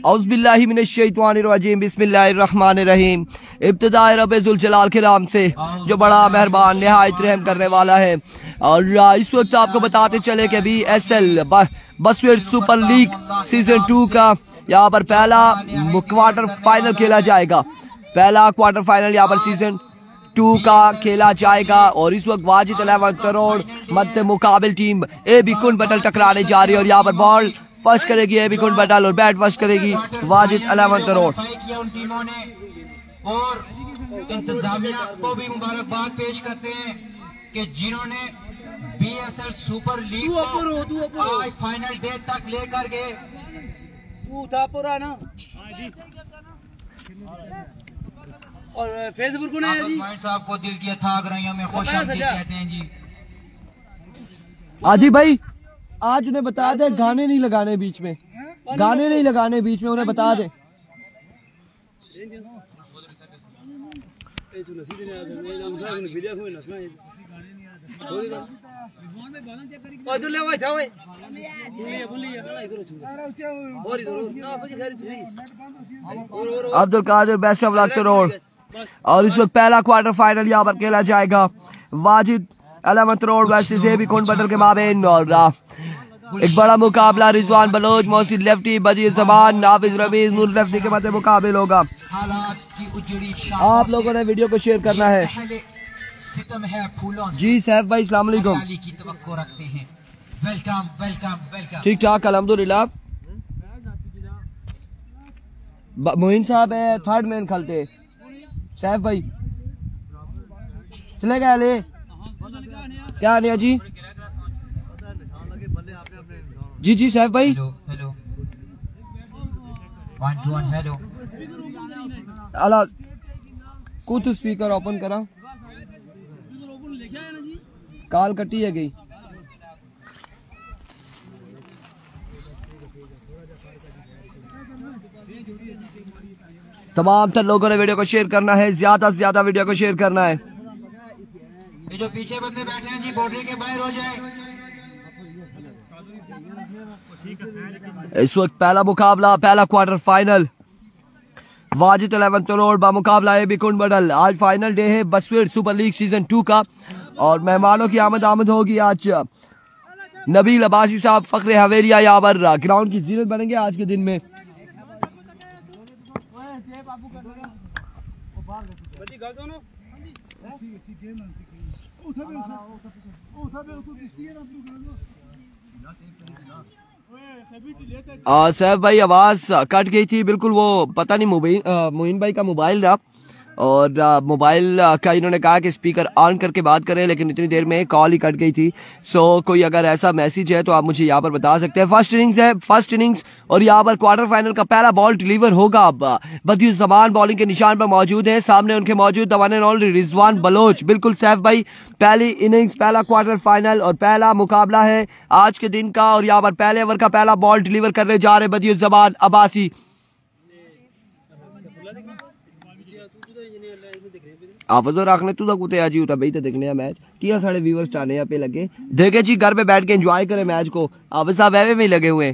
औज़ुबिल्लाहि मिनश्शैतानिर्रजीम बिस्मिल्लाहिर्रहमानिर्रहीम। इब्तिदाए रब्बे ज़ुल जलाल के नाम से जो बड़ा मेहरबान निहायत रहम करने वाला है। और इस वक्त आपको बताते चले कि BSL बसवेट सुपर लीग सीजन 2 का यहाँ पर पहला क्वार्टर फाइनल खेला जाएगा। पहला क्वार्टर फाइनल यहाँ पर सीजन 2 का खेला जाएगा। और इस वक्त वाजिद 11 करोड़ मध्य मुकाबिल टीम AB कुंड बटल टकराने जा रही है। और यहाँ पर बॉल फर्स्ट करेगी AB कुंड बटल और बैट फर्स्ट करेगी वाजिद 11 करोड़। और इंतजामिया को भी मुबारकबाद पेश करते हैं कि जिन्होंने BSL सुपर लीग को आज फाइनल डे तक लेकर गए। और फेसबुक को नहीं साहब को दिल की अथाह गहराइयों में खुशामदीद कहते हैं जी। आदि भाई आज उन्हें बता दे गाने नहीं लगाने बीच में, गाने नहीं लगाने बीच में, उन्हें बता दे। Abdul Qadir best of luck करोड़। और इस वक्त पहला क्वार्टर फाइनल यहाँ पर खेला जाएगा वाजिद 11 करोड़ वर्सेस AB कुंड बटल के माबेन। और एक बड़ा मुकाबला रिजवान बलोच, मोहसिन लेफ्टी, बदी जबान, नाफिज रमीज, नूर लेफ्टी के मध्य मुकाबला होगा। आप लोगों ने वीडियो को शेयर करना है जी। सैफ भाई अस्सलाम वालेकुम। ठीक ठाक अल्हम्दुलिल्लाह। मोइन साहब है थर्ड मैन खलते। सैफ भाई चले गए ले क्या नहीं जी? जी जी सैफ भाई। Hello 1 2 1 hello. अला कुछ स्पीकर ओपन करा, कॉल कटी है गई। तमाम तर लोगों ने वीडियो को शेयर करना है, ज्यादा से ज्यादा वीडियो को शेयर करना है। ये जो पीछे बंदे बैठे हैं जी बाउंड्री के बाहर हो जाए। इस वक्त पहला मुकाबला, पहला क्वार्टर फाइनल वाजिद 11 करोड़ बा मुकाबला AB कुंड बटल। आज फाइनल डे है बसवेट सुपर लीग सीजन 2 का। और मेहमानों की आमद होगी आज नबील अब्बासी साहब फखरे हवेलिया यहाँ पर ग्राउंड की जीनत बनेंगे आज के दिन में। सैफ भाई आवाज कट गई थी बिल्कुल, वो पता नहीं मोइन भाई का मोबाइल था और मोबाइल का इन्होंने कहा कि स्पीकर ऑन करके बात करें, लेकिन इतनी देर में कॉल ही कट गई थी। सो कोई अगर ऐसा मैसेज है तो आप मुझे यहाँ पर बता सकते हैं। फर्स्ट इनिंग्स है, फर्स्ट इनिंग्स और यहाँ पर क्वार्टर फाइनल का पहला बॉल डिलीवर होगा। अब बदियुल जमान बॉलिंग के निशान पर मौजूद है, सामने उनके मौजूद the one and only Rizwan Baloch. बिल्कुल सैफ भाई, पहली इनिंग्स, पहला क्वार्टर फाइनल और पहला मुकाबला है आज के दिन का। और यहाँ पर पहले ओवर का पहला बॉल डिलीवर करने जा रहे बदियुल जमान अब्बासी। आप तो रखने तू तो कुते आज उठा भाई तो देखने मैच किया साढ़े व्यूअर्स टाने यहाँ पे लगे देखे जी, घर पे बैठ के एंजॉय करें मैच को। आप साहब वह में लगे हुए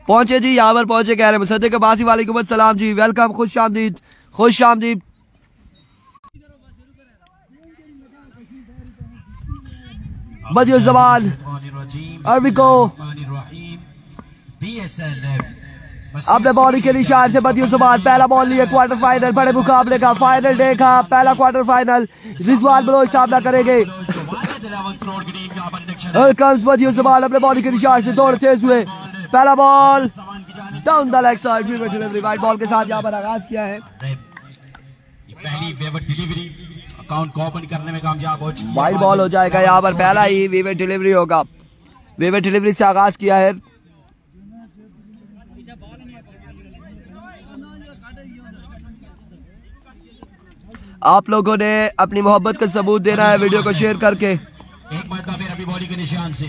पहुंचे जी, यहाँ पर पहुंचे कह रहे मुसद्दिक अब्बासी वालेकुम अस्सलाम जी, वेलकम, खुश आमदीद, खुश आमदीद। बदियुल जमान अरबिको अपने बॉलिंग के निशान से बदियुल जमान पहला बॉल लिए क्वार्टर फाइनल बड़े मुकाबले का, फाइनल डे का पहला क्वार्टर फाइनल रिजवान बलोच सामना करेंगे। बदियुल जमान अपने बॉलिंग के निशान से दौड़ते हुए पहला ball down the leg side delivery wide ball के साथ यहाँ पर आगाज किया है। पहली वेवर डिलीवरी अकाउंट को ओपन करने में कामयाब हो चुकी है। वाइड बॉल हो जाएगा यहाँ पर, पहला ही वेवर डिलीवरी होगा। वेवर डिलीवरी से आगाज किया है। आप लोगों ने अपनी मोहब्बत का सबूत देना है वीडियो को शेयर करके। एक बार फिर अभी बॉलिंग के निशान से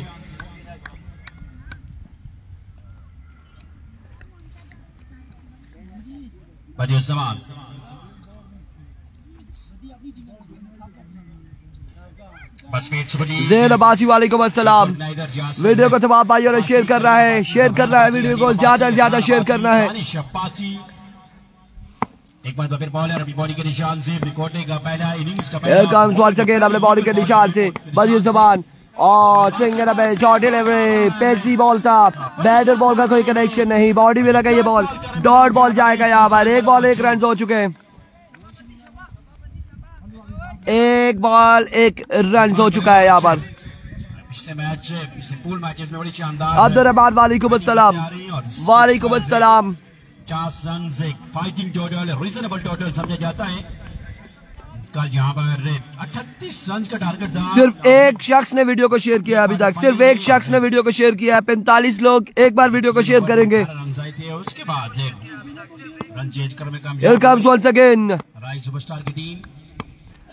बदियुल जमान ज़ैन अब्बासी वालेकुम अस्सलाम। वीडियो को तमाम भाइयों ने शेयर कर रहा है, शेयर करना है, वीडियो को ज्यादा से ज्यादा शेयर करना है। एक बार फिर बॉलर अपनी बॉडी के निशान से कोटे का पहला इनिंग्स का अपने बॉडी के निशान से बदियुल ज़मान और स्विंगर पे शॉर्ट डिलीवरी, पेसी बॉल था, बैटर बॉल का कोई कनेक्शन नहीं, बॉडी में लगा ये बॉल, डॉट बॉल जाएगा यहाँ पर। एक बॉल एक रन हो चुके हैं, एक बॉल एक रन हो चुका है यहाँ पर। पिछले मैच पिछले पूल मैचेस में बड़ी शानदार अब्दुल रहमान वालेकुम अस्सलाम। वालेकुम अस्सलाम। 50 रन से फाइटिंग टोटल, रीजनेबल टोटल समझा जाता है। कल यहाँ पर 38 रन का टारगेट था। सिर्फ एक शख्स ने वीडियो को शेयर किया अभी तक, सिर्फ एक शख्स ने वीडियो को शेयर किया है। 45 लोग एक बार वीडियो को शेयर करेंगे। रन आए थे, उसके बाद रन चेज करने में कामयाब। Here comes once again। Right superstar की टीम,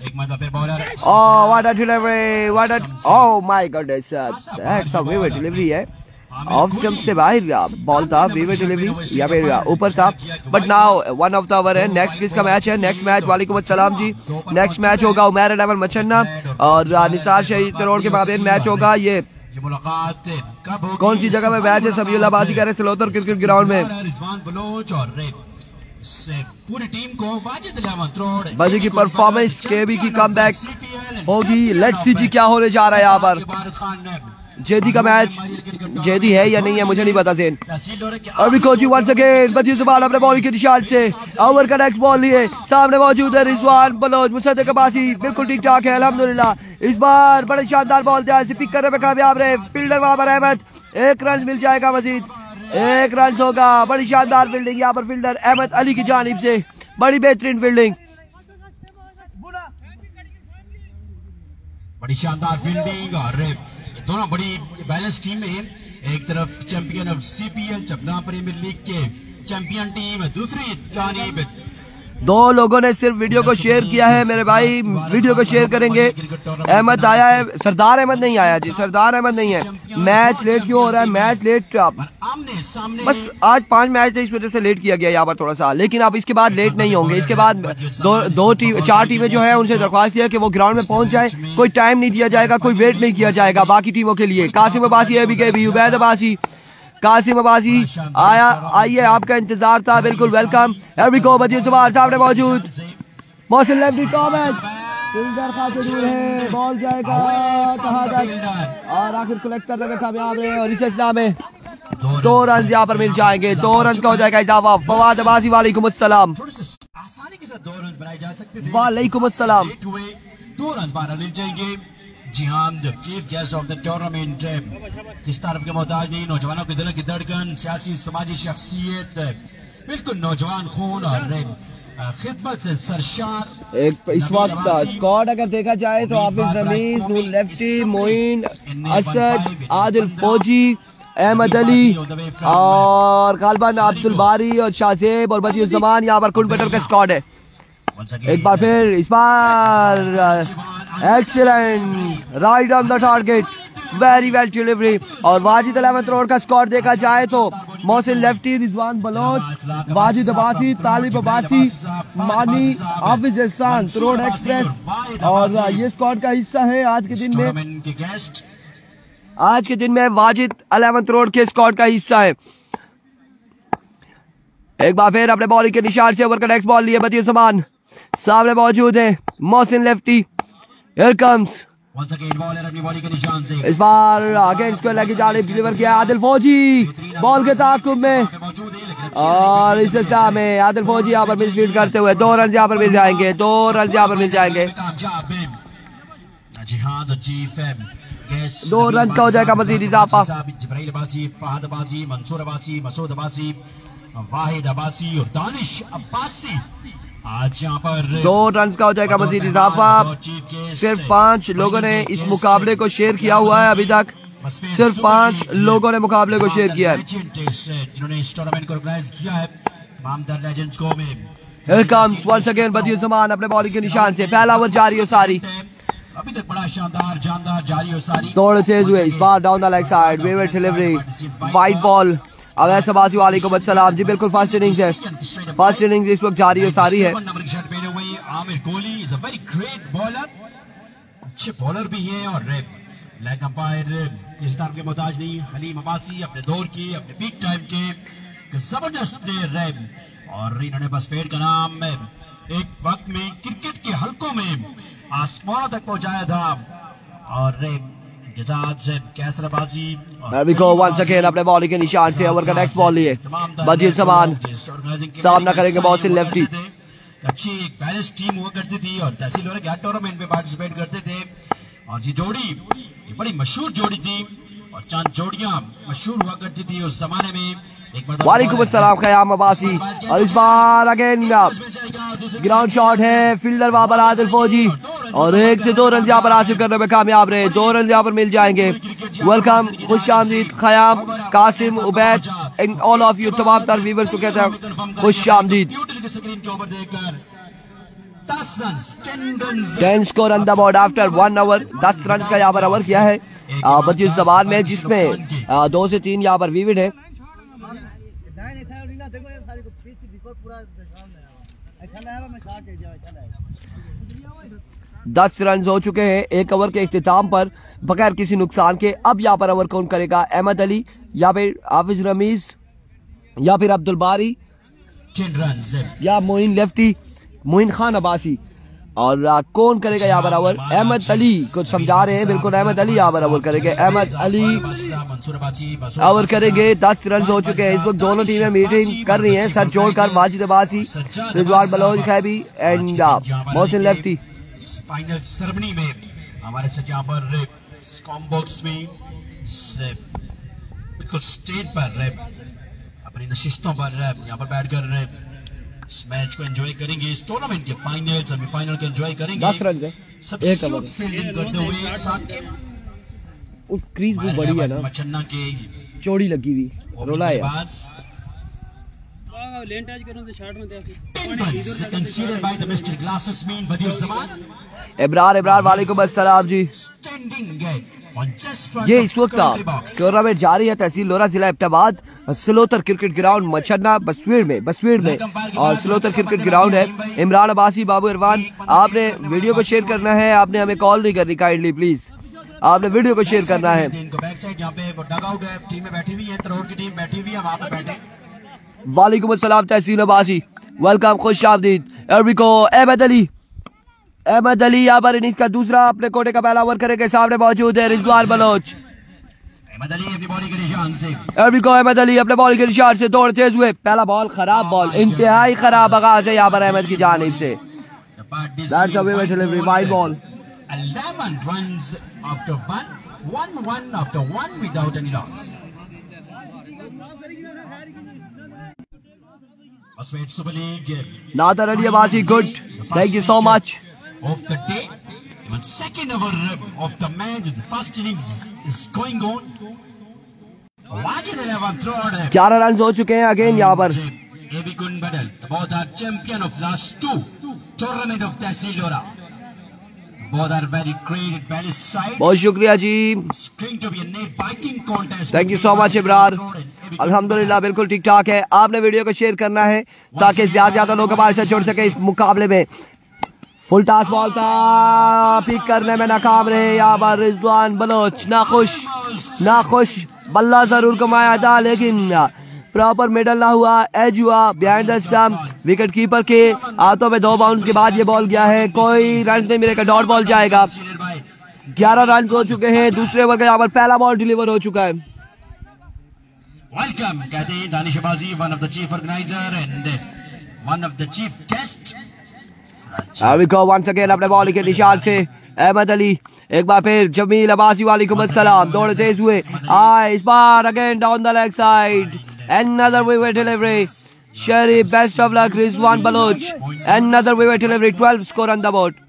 एक मतलब फिर bowler. Oh, what a delivery! What a oh my goodness! That's a vivid delivery है। ऑफ स्टंप से बाहर बॉल था, विविड डिलीवरी या फिर ऊपर था। But now 1 of the over है। नेक्स्ट किसका मैच है? नेक्स्ट मैच वालेकुम अस्सलाम जी। नेक्स्ट मैच होगा उमैर अहमद मच्छन्ना और निसार शहीद तरोड़ के माबेन मैच होगा। ये मुलाकात कब कौन सी जगह में मैच है? सबीउल्लाह बाजी कह रहे सलोतर क्रिकेट ग्राउंड में। रिजवान बलोच और पूरी टीम को वाजिद अहमद तरोड़ बाजी की परफॉर्मेंस, केबी की कमबैक होगी। लेट्स सी जी क्या होने जा रहा है यहाँ पर। जेदी का मैच, जेदी है या नहीं है मुझे नहीं पता। ज़ेन अभी कोची वंस अगेन बदियुल ज़मान अपने बॉलिंग के निशान से ओवर का नेक्स्ट बॉल लिए सामने मौजूद है रिजवान बलोच। मुसद्दिक अब्बासी बिल्कुल ठीक ठाक है अल्हम्दुलिल्लाह। इस बार बड़े शानदार बॉल ध्यान से पिक करने में कामयाब रहे फील्डर वहां पर अहमद। एक रन मिल जाएगा, मजीद एक रन होगा। बड़ी शानदार फील्डिंग यहाँ पर फील्डर अहमद अली की जानिब से, बड़ी बेहतरीन फील्डिंग, बड़ी शानदार फील्डिंग और दोनों बड़ी बैलेंस टीम है। एक तरफ चैंपियन ऑफ सीपीएल चपना प्रीमियर लीग के चैंपियन टीम, दूसरी जानिब दो लोगों ने सिर्फ वीडियो को शेयर किया है मेरे भाई, वीडियो को शेयर करेंगे। अहमद आया है, सरदार अहमद नहीं आया जी, सरदार अहमद नहीं है। मैच लेट क्यों हो रहा है? मैच लेट बस आज 5 मैच थे, इस वजह से लेट किया गया यहाँ पर थोड़ा सा, लेकिन अब इसके बाद लेट नहीं होंगे। इसके बाद 4 टीमें जो है उनसे दरख्वास्त है कि वो ग्राउंड में पहुंच जाए। कोई टाइम नहीं दिया जाएगा, कोई वेट नहीं किया जाएगा बाकी टीमों के लिए। कासिम अब्बासी है, भी उबैद अब्बासी, कासिम अब्बासी आया, आइए आपका इंतजार था, बिल्कुल वेलकम। बदियुल ज़मान सामने मौजूद, मोहसिन लेफ्टी कॉमेंट, फील्डर खासे दूर है, बॉल जाएगा कहां तक और आखिर कलेक्ट करने में कामयाब है और इस सिलसिला में 2 रन यहाँ पर मिल जाएंगे। 2 रन का हो जाएगा इजाफा। फवाद अब्बासी वालेकुम अस्सलाम। आसानी के साथ 2 रन बनाए जा सकते थे। वालेकुम अस्सलाम। 2 रन बाहर मिल जाएंगे। जी हाँ, chief guest of the tournament, किस तरफ के मोहताज नहीं, नौजवानों के दिल की धड़कन, सियासी समाजी शख्सियत, बिल्कुल नौजवान खून और खिदमत से सरशार। एक इस वक्त स्क्वाड अगर देखा जाए तो हाफिज रमीज, नूर लेफ्टी, मोइन, असद, आदिल फौजी, अहमद अली और गालबन अब्दुल बारी और शाहजेब और बदियुल ज़मान यहाँ पर कुल बैटर का स्क्वाड है। एक बार फिर इस बार excellent, right on the target, very well delivery. और वाजिद अहमद तरोड़ का स्कोर देखा जाए तो मोहसिन लेफ्टी, रिजवान बलोच, वाजिद अब्बासी, तालिब अब्बासी, मानी, हाफिज एहसान, तरोड़ एक्सप्रेस। और ये स्क्वाड का हिस्सा है आज के दिन में, आज के दिन में वाजिद अहमद तरोड़ के स्क्वाड का हिस्सा है। एक बार फिर अपने बॉलिंग के निशान से ओवर का नेक्स्ट बॉल लिए बदियुल ज़मान, सामने मौजूद है मोहसिन लेफ्टी। Here comes इस बार अगेंस्ट को लगी जानिब डिलीवर किया आदिल फौजी बॉल के ताक़ुब में और इस सिलसिला में आदिल फौजी यहाँ पर मिसफील्ड करते हुए 2 रन यहाँ पर मिल जाएंगे। 2 रन यहाँ पर मिल जाएंगे। 2 रन का हो जाएगा मजीद इजाफा। मंसूर अब्बासी, मसूद अब्बासी, वाहिद अब्बासी और दानिश अब्बासी आज यहाँ पर 2 रन का हो जाएगा मजीद इजाफा। सिर्फ 5 लोगों ने इस मुकाबले को शेयर किया हुआ है अभी तक, सिर्फ 5 लोगों ने मुकाबले को शेयर किया है। जिन्होंने इस टूर्नामेंट को ऑर्गेनाइज किया है मामदार लेजेंड्स को में। Here comes once again बदियुल ज़मान अपने बॉलिंग के निशान से, पहला ओवर जारी हो सारी, अभी तक बड़ा शानदार जानदार जारी हो सारी, दौड़ तेज हुए। इस बार डाउन द लेग साइड, वेवेट delivery, wide ball. Awais Abbasi वालेकुम अस्सलाम जी, बिल्कुल फर्स्ट इनिंग्स है, फर्स्ट इनिंग्स इस वक्त जारी हो सारी है। अच्छे बॉलर भी हैं और लेग अंपायर किसी तरह के मोहताज नहीं। हलीम अब्बासी अपने दौर के, अपने पीक टाइम के जबरदस्त प्लेयर है और इन्होंने बस पेड़ का नाम एक वक्त में क्रिकेट के हलकों में आसमानों तक पहुंचाया था और वंस अगेन अपने बॉलिंग के निशान से ओवर का नेक्स्ट बॉल लिए बजीर जमान सामना करेंगे बहुत सी लेफ्टी। अच्छी एक बैलेंस टीम हुआ करती थी और तहसील वाले के टूर्नामेंट में पार्टिसिपेट करते थे और ये जोड़ी ये बड़ी मशहूर जोड़ी थी और चंद जोड़ियां मशहूर हुआ करती थी उस जमाने में। वालेकुम अस्सलाम ख़याम अब्बासी और इस बार अगेन ग्राउंड शॉट है, फील्डर वहां पर आदिल फौजी और 1 से 2 रन यहाँ पर हासिल करने में कामयाब रहे। 2 रन यहाँ पर मिल जाएंगे। वेलकम, खुश आमदीद Khayyam, Qasim, Ubaid and all of you, तमाम तर व्यूअर्स को कहते हैं खुश आमदीद। 10 score on the board after 1 over. 10 run का यहाँ पर ओवर किया है बजीर जमान में, जिसमें 2 से 3 यहाँ पर विकेट है। 10 रन हो चुके हैं 1 ओवर के इख्तिताम पर बगैर किसी नुकसान के। अब यहाँ पर ओवर कौन करेगा? अहमद अली या फिर हाफिज रमीज या फिर अब्दुल बारी या मोइन लेफ्टी, मोइन खान अब्बासी, और कौन करेगा यहाँ पर ओवर? अहमद अली को समझा रहे हैं, बिल्कुल अहमद अली यहाँ पर ओवर करेंगे। अहमद अली ओवर करेंगे। 10 रन हो चुके हैं। इस वक्त दोनों टीमें मीटिंग कर रही हैं सर जोड़कर। माजिद अब्बासी, रिजवान बलोच खैबी and Mohsin lefty. Final ceremony में हमारे सजा पर बॉक्स में बिल्कुल स्टेज पर अपनी नशिस्तों पर यहाँ पर बैठकर इस मैच को एंजॉय करेंगे। इस टूर्नामेंट के फाइनल सेमीफाइनल को एंजॉय करेंगे। 10 रन सब्स्टिट्यूट फील्डिंग करते हुए साकिब क्रीज भी बड़ी है ना, मचन्ना के चौड़ी लगी हुई रोला है। इब्रार वालेकुम अस्सलाम जी। ये इस वक्त टूर्नामेंट जारी है तहसील लोरा जिला इब्टाबाद, सलोतर क्रिकेट ग्राउंड मचन्ना बसवीर में और सलोतर क्रिकेट ग्राउंड है। इमरान अब्बासी, बाबू इरफान, आपने वीडियो को शेयर करना है, आपने हमें कॉल नहीं करनी, काइंडली प्लीज आपने वीडियो को शेयर करना है। वालेकुम अस्सलाम तहसील अब्बासी, वेलकम, खुश आमदीद। अहमद अली यहाँ पर इनिंग्स का दूसरा अपने कोटे का पहला ओवर करेंगे। सामने मौजूद है रिजवान बलोच। अहमद अली अपने बॉलिंग के निशान से दौड़ तेज हुए। पहला बॉल खराब बॉल, इंतहाई खराब आगाज है यहाँ पर अहमद की जानिब से। That's a way delivery, wide ball. 11 runs after 1 after 1 without any loss. Super League. Nader Ali Abbasi, good. Thank you so much. Of the day, even second over of the match, the first innings is going on. 11 run हो चुके हैं again यहाँ पर। AB Kun Badal, the both are champion of last 2 tournament of Tehsil Lora. Both are very great balanced sides. बहुत शुक्रिया जी। It's going to be a net biting contest. Thank you so much Ibrar. अल्हम्दुलिल्लाह बिल्कुल ठीक ठाक है। आपने video को share करना है ताकि ज्यादा लोग हमारे साथ जुड़ सके इस मुकाबले में। फुल टॉस बॉल था, पिक करने में नाकाम रहे यहाँ पर रिजवान बलोच। नाखुश बल्ला जरूर कमाया था लेकिन प्रॉपर मिडल ना हुआ, एज हुआ behind the stump. Wicket keeper के हाथों में 2 बाउंस के बाद ये बॉल गया है, कोई रन नहीं मिलेगा, डॉट बॉल जाएगा। 11 रन हो चुके हैं। दूसरे ओवर का यहाँ पर पहला बॉल डिलीवर हो चुका है। वेलकम कहते हैं Danish Abbasi, one of the chief organiser and one of the chief guest. Once again अपने बॉल के निशान से अहमद अली, एक बार फिर जमील अब्बासी, वालेकुम अस्सलाम, दौड़ तेज हुए आए। इस बार again down the leg side, another wicket delivery. Sharif, best of luck. Rizwan Baloch, another wicket delivery. 12 score on the board.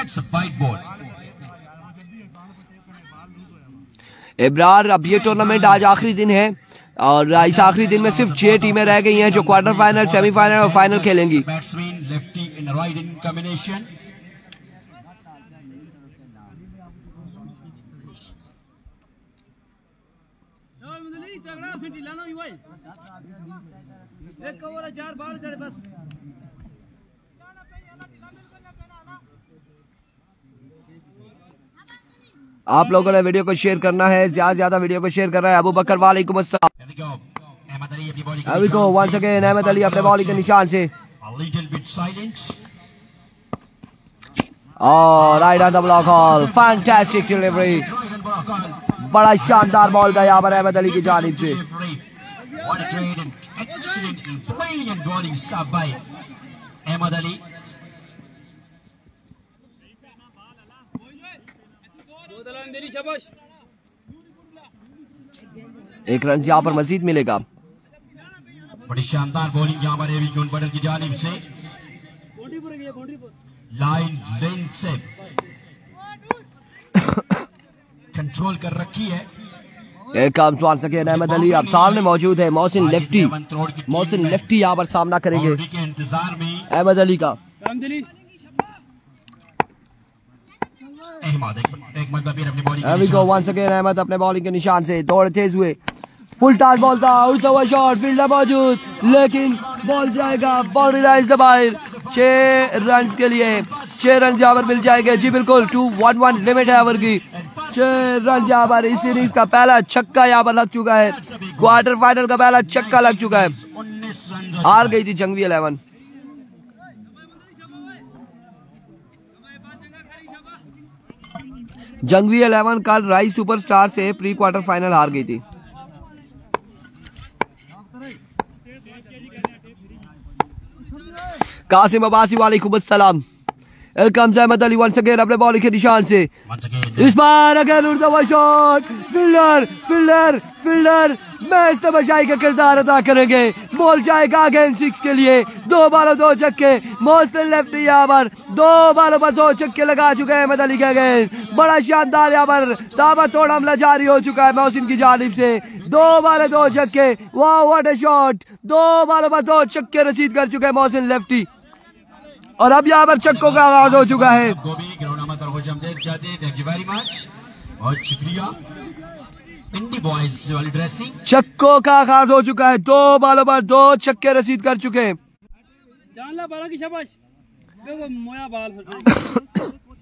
It's a white ball. Ibrar, अब ये टूर्नामेंट आज आखिरी दिन है और इस आखिरी दिन में सिर्फ 6 टीमें रह गई हैं जो क्वार्टर फाइनल, सेमीफाइनल और फाइनल खेलेंगी। आप लोगों ने वीडियो को शेयर करना है, ज्यादा ज्यादा वीडियो को शेयर करना है। अबू बकर वालेकुम अस्सलाम। Here we go once again, Ahmad Ali अपने बॉलिंग के निशान से और right on the block hall, fantastic delivery, बड़ा शानदार बॉल था यहाँ पर अहमद अली की जानिब से। अहमद अली एक रन यहाँ पर मजीद मिलेगा। बड़ी शानदार बॉलिंग यहाँ पर एवी गुनबदल की जानिब से, लाइन लेंथ से कंट्रोल कर रखी है। एक काम सुन सके अहमद अली अब सामने मौजूद है मोहसिन लेफ्टी, मोहसिन लेफ्टी यहाँ पर सामना करेंगे के इंतजार में अहमद अली का। वंस अगेन अहमद अपने बॉलिंग के निशान से दौड़ तेज हुए, फुल टॉस बॉल था, उड़ता हुआ शॉट, फील्डर मौजूद, लेकिन बॉल जाएगा बाउंड्री लाइन से बाहर। 6 रन के लिए 6 रन यहाँ पर मिल जाएंगे। जी बिल्कुल, 2-1-1 लिमिट है ओवर की। 6 रन यहाँ पर इस सीरीज का पहला छक्का यहाँ पर लग चुका है, क्वार्टर फाइनल का पहला छक्का लग चुका है। हार गई थी जंगवी 11। जंगवी 11 कल राइस सुपरस्टार से प्री क्वार्टर फाइनल हार गई थी। कासिम अब्बासी वालेकुम अस्सलाम। Welcome Ahmad Ali once again अपने बॉलिंग के निशान से, इस बार अगेन उड़ता हुआ shot, fielder fielder fielder match तमाशाई का किरदार अदा करेंगे। बॉल जाएगा अगेन 6 के लिए, 2 बालों 2 छक्के। मोहसिन लेफ्टी यहाँ पर 2 बालों पर 2 छक्के लगा चुके हैं अहमद अली के अगेंस्ट। बड़ा शानदार यहाँ पर ताबड़तोड़ हमला जारी हो चुका है मोहसिन की जानिब से। 2 बालों 2 छक्के, वाह व्हाट अ शॉट। 2 बालों पर 2 छक्के रसीद कर चुके हैं मोहसिन लेफ्टी और अब यहाँ पर छक्कों का आगाज हो चुका है। बहुत शुक्रिया इंडी बॉयज वाली ड्रेसिंग। छक्कों का आगाज हो चुका है, 2 बालों पर 2 छक्के रसीद कर चुके हैं।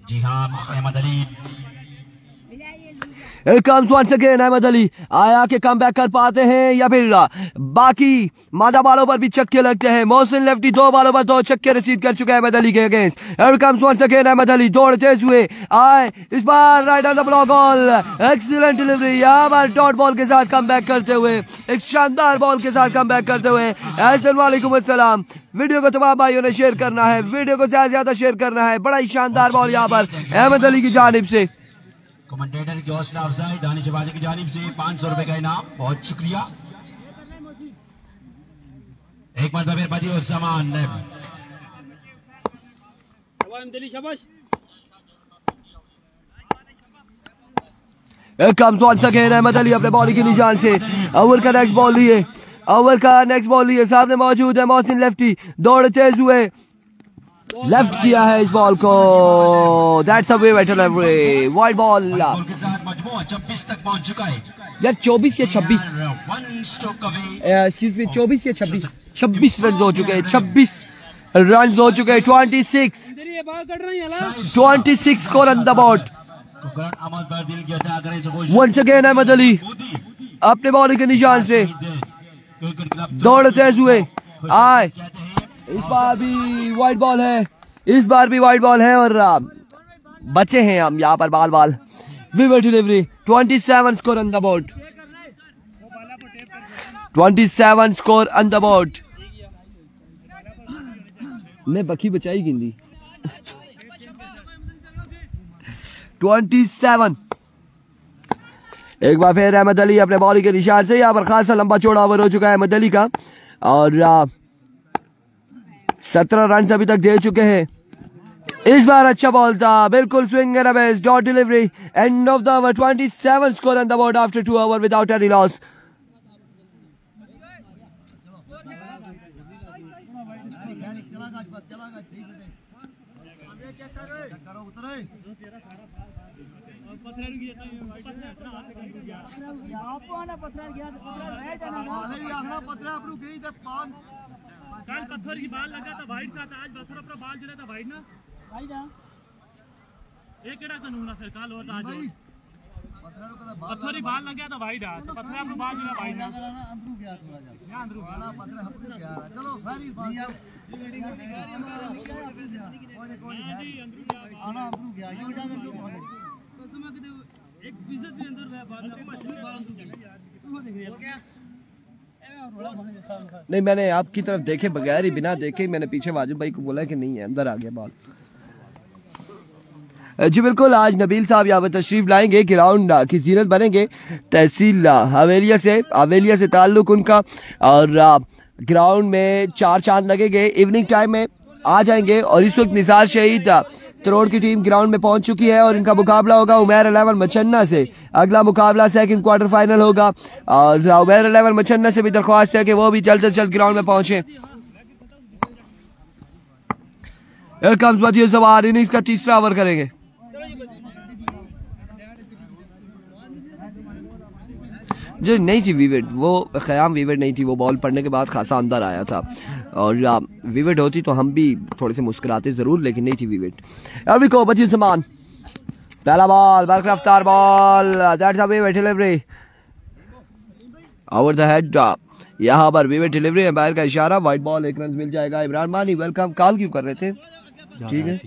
जी हाँ अहमद अली, वंस अगेन अहमद अली आया कि कम बैक कर पाते हैं या फिर बाकी मादा बालों पर भी छक्के लगते हैं। मोहसिन लेफ्टी 2 बालों पर 2 छक्के रसीद कर चुके हैं अहमद अली के against. Once again Ahmad Ali दौड़ते हुए आए, इस बार right on the block ball, excellent delivery यहाँ पर डॉट बॉल के साथ कम बैक करते हुए, एक शानदार बॉल के साथ कम बैक करते हुए। अस्सलामुअलैकुम अस्सलाम। वीडियो को तमाम भाइयों ने शेयर करना है, वीडियो को ज्यादा ज्यादा शेयर करना है। बड़ा ही शानदार बॉल यहाँ पर अहमद अली की जानिब से। कमेंटेटर की हौसला अफजाई दानिश बाजी की जानिब से 500 रुपए का इनाम, बहुत शुक्रिया। एक मरतबा फिर बदी और सामान अहमद अली अपने बॉलिंग के निशान से ओवर का नेक्स्ट बॉल लिए, ओवर का नेक्स्ट बॉल लिए। सामने मौजूद है मोहसिन लेफ्टी, दौड़ तेज हुए, लेफ्ट किया है इस बॉल को। That's a way better delivery, wide ball. 26 तक पहुंच चुका है यार, 24 या 26, एक्सक्यूज मी, 24 या 26, 26 रन हो चुके हैं, 26 रन हो चुके हैं। 26 score on the board. Once again Ahmad Ali अपने बॉलिंग के निशान से दौड़ तेज हुए आए, इस बार भी वाइड बॉल है, इस बार भी वाइड बॉल है और बचे हैं हम यहाँ पर बाल बाल। Weaver delivery, 27 score on the board, 27 score on the board. मैं बखी बचाई गिंदी 27। एक बार फिर अहमद अली अपने बॉलिंग के निशान से, यहाँ पर खासा लंबा चौड़ा ओवर हो चुका है अहमद अली का और 17 रन अभी तक दे चुके हैं। इस बार अच्छा बॉल था, बिल्कुल swing and a miss, dot delivery, end of the over. 27 score on the board after 2 over without any loss. कल पत्थर की बाल लगा था वाइट सा था, आज पत्थर अपना बाल चला था वाइट ना। ये केड़ा कानून है फिर कल और आज पत्थर ही बाल लग गया था वाइड आ तो पत्थर आपको बाल मिला वाइड अंदरू गया थोड़ा जा यहां अंदरू गया पत्थर हपड़ गया चलो वेरी बाल आना अंदरू गया यो जा अंदरू तो समय के एक फीसद भी अंदर है बाद में 25 बाल अंदरू गया तू देख रही है नहीं, मैंने आपकी तरफ देखे बगैर ही बिना देखे मैंने पीछे वाजिब भाई को बोला कि नहीं है, अंदर आ गया बॉल। जी बिल्कुल, आज नबील साहब यहाँ पर तशरीफ लाएंगे, ग्राउंड की जीनत बनेंगे। तहसील हवेलिया से ताल्लुक उनका, और ग्राउंड में 4 चांद लगेंगे। इवनिंग टाइम में आ जाएंगे और इस वक्त निसार शहीद तरोड़ की टीम ग्राउंड में पहुंच चुकी है और इनका मुकाबला होगा उमैर 11 मचन्ना से। अगला मुकाबला सेकंड क्वार्टर फाइनल होगा और उमैर 11 मचन्ना से भी दरख्वास्त है कि वो भी जल्द से जल्द ग्राउंड में पहुंचे। सवार इनिंग्स का तीसरा ओवर करेंगे। जो नहीं थी विविड, वो ख़याम विविड नहीं थी, वो बॉल पड़ने के बाद खासा अंदर आया था, और विविड होती तो हम भी थोड़े से मुस्कुराते जरूर, लेकिन नहीं थी विविड। अभी को बची समान पहला बॉल, बरकराफ्तार ball, that's a vivid delivery over the head. यहाँ पर विविड डिलीवरी, एम्पायर का इशारा, वाइट बॉल, 1 रन मिल जाएगा। इमरान मानी वेलकम। कॉल क्यों कर रहे थे? ठीक है,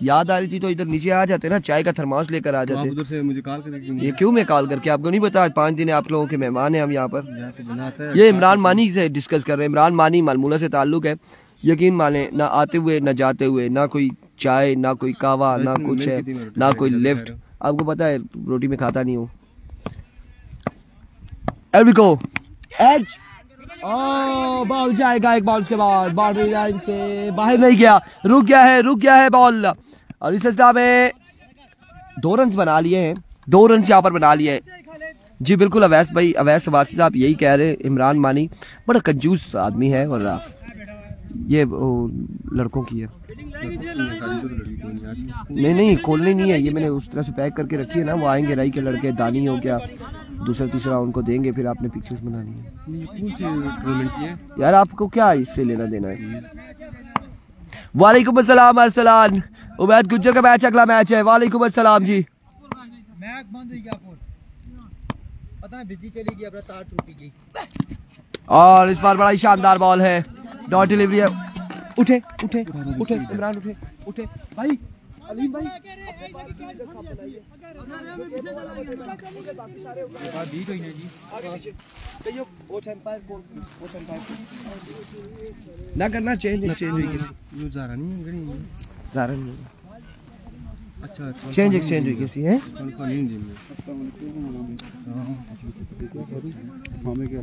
याद आ रही थी तो इधर नीचे आ जाते ना, चाय का थर्मास लेकर आ जाते। उधर से मुझे कॉल करके ये क्यों मैं कॉल करके आपको नहीं पता? 5 दिन आप लोगों के मेहमान हैं हम यहाँ पर। ये इमरान मानी से डिस्कस कर रहे हैं। इमरान मानी मालमूला से ताल्लुक है, यकीन माने, ना आते हुए ना जाते हुए, ना कोई चाय, ना कोई कहवा, ना कुछ है, ना कोई लिफ्ट। आपको पता है रोटी में खाता नहीं हूँ। एज बॉल जाएगा, एक बॉल के बाद बाउंड्री लाइन से बाहर नहीं गया, रुक गया है बॉल। और इस सिलसिला में 2 रन बना लिए हैं, 2 रन यहाँ पर बना लिए हैं। जी बिल्कुल, अवैस भाई, अवैस सवासी साहब यही कह रहे हैं। इमरान मानी बड़ा कंजूस आदमी है और ये लड़कों की है। नहीं खोलनी नहीं है, ये मैंने उस तरह से पैक करके रखी है ना, वो आएंगे राई के लड़के, दानी हो गया, दूसरा तीसरा उनको देंगे, फिर आपने पिक्चर्स बनानी है। यार आपको क्या इससे लेना देना है? वालेकुम अस्सलाम अरसलान, उबैद गुज्जर का मैच, अगला मैच है। वालेकुम अस्सलाम जी। मैच बंद हो गया, पता नहीं बिजली चली गई, अपना तार टूट गई। और इस बार बड़ा ही शानदार बॉल है, डॉट डिलीवरी है। उठे इमरान, उठे भाई, अलीम भाई। ना करना चेंज हुई, अच्छा चेंज एक्सचेंज हुई किसी है।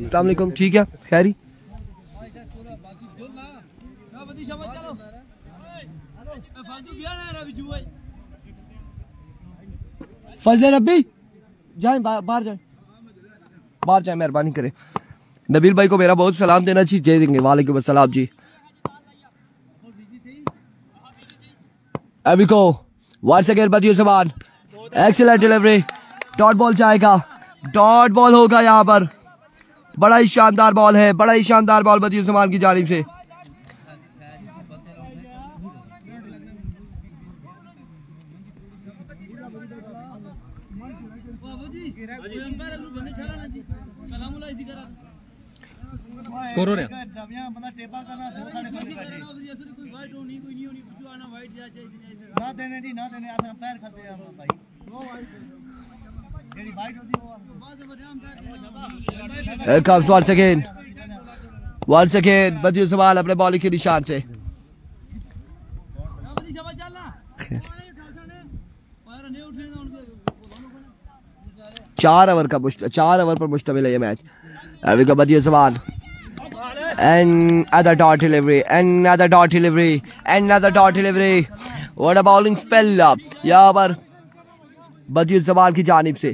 अस्सलाम वालेकुम, ठीक है, खैरी। फजल रब्बी जाए, बाहर जाए, मेहरबानी करें। नबील भाई को मेरा बहुत सलाम देना चाहिए, देंगे। वालेकुम अस्सलाम जी। अभी को वंस अगेन बदियो समान, एक्सीलेंट डिलीवरी, डॉट बॉल जाएगा, डॉट बॉल होगा यहाँ पर। बड़ा ही शानदार बॉल है, बड़ा ही शानदार बॉल बदियो समान की जानिब से। स्कोर हो रहा है। once again बदियो सवाल अपने बॉलिंग के निशान से। 4 ओवर पर मुश्तमिल है ये मैच। अभी का बदियो सवाल, another dot delivery, what a bowling spell यहाँ पर बदियो सवाल की जानिब से।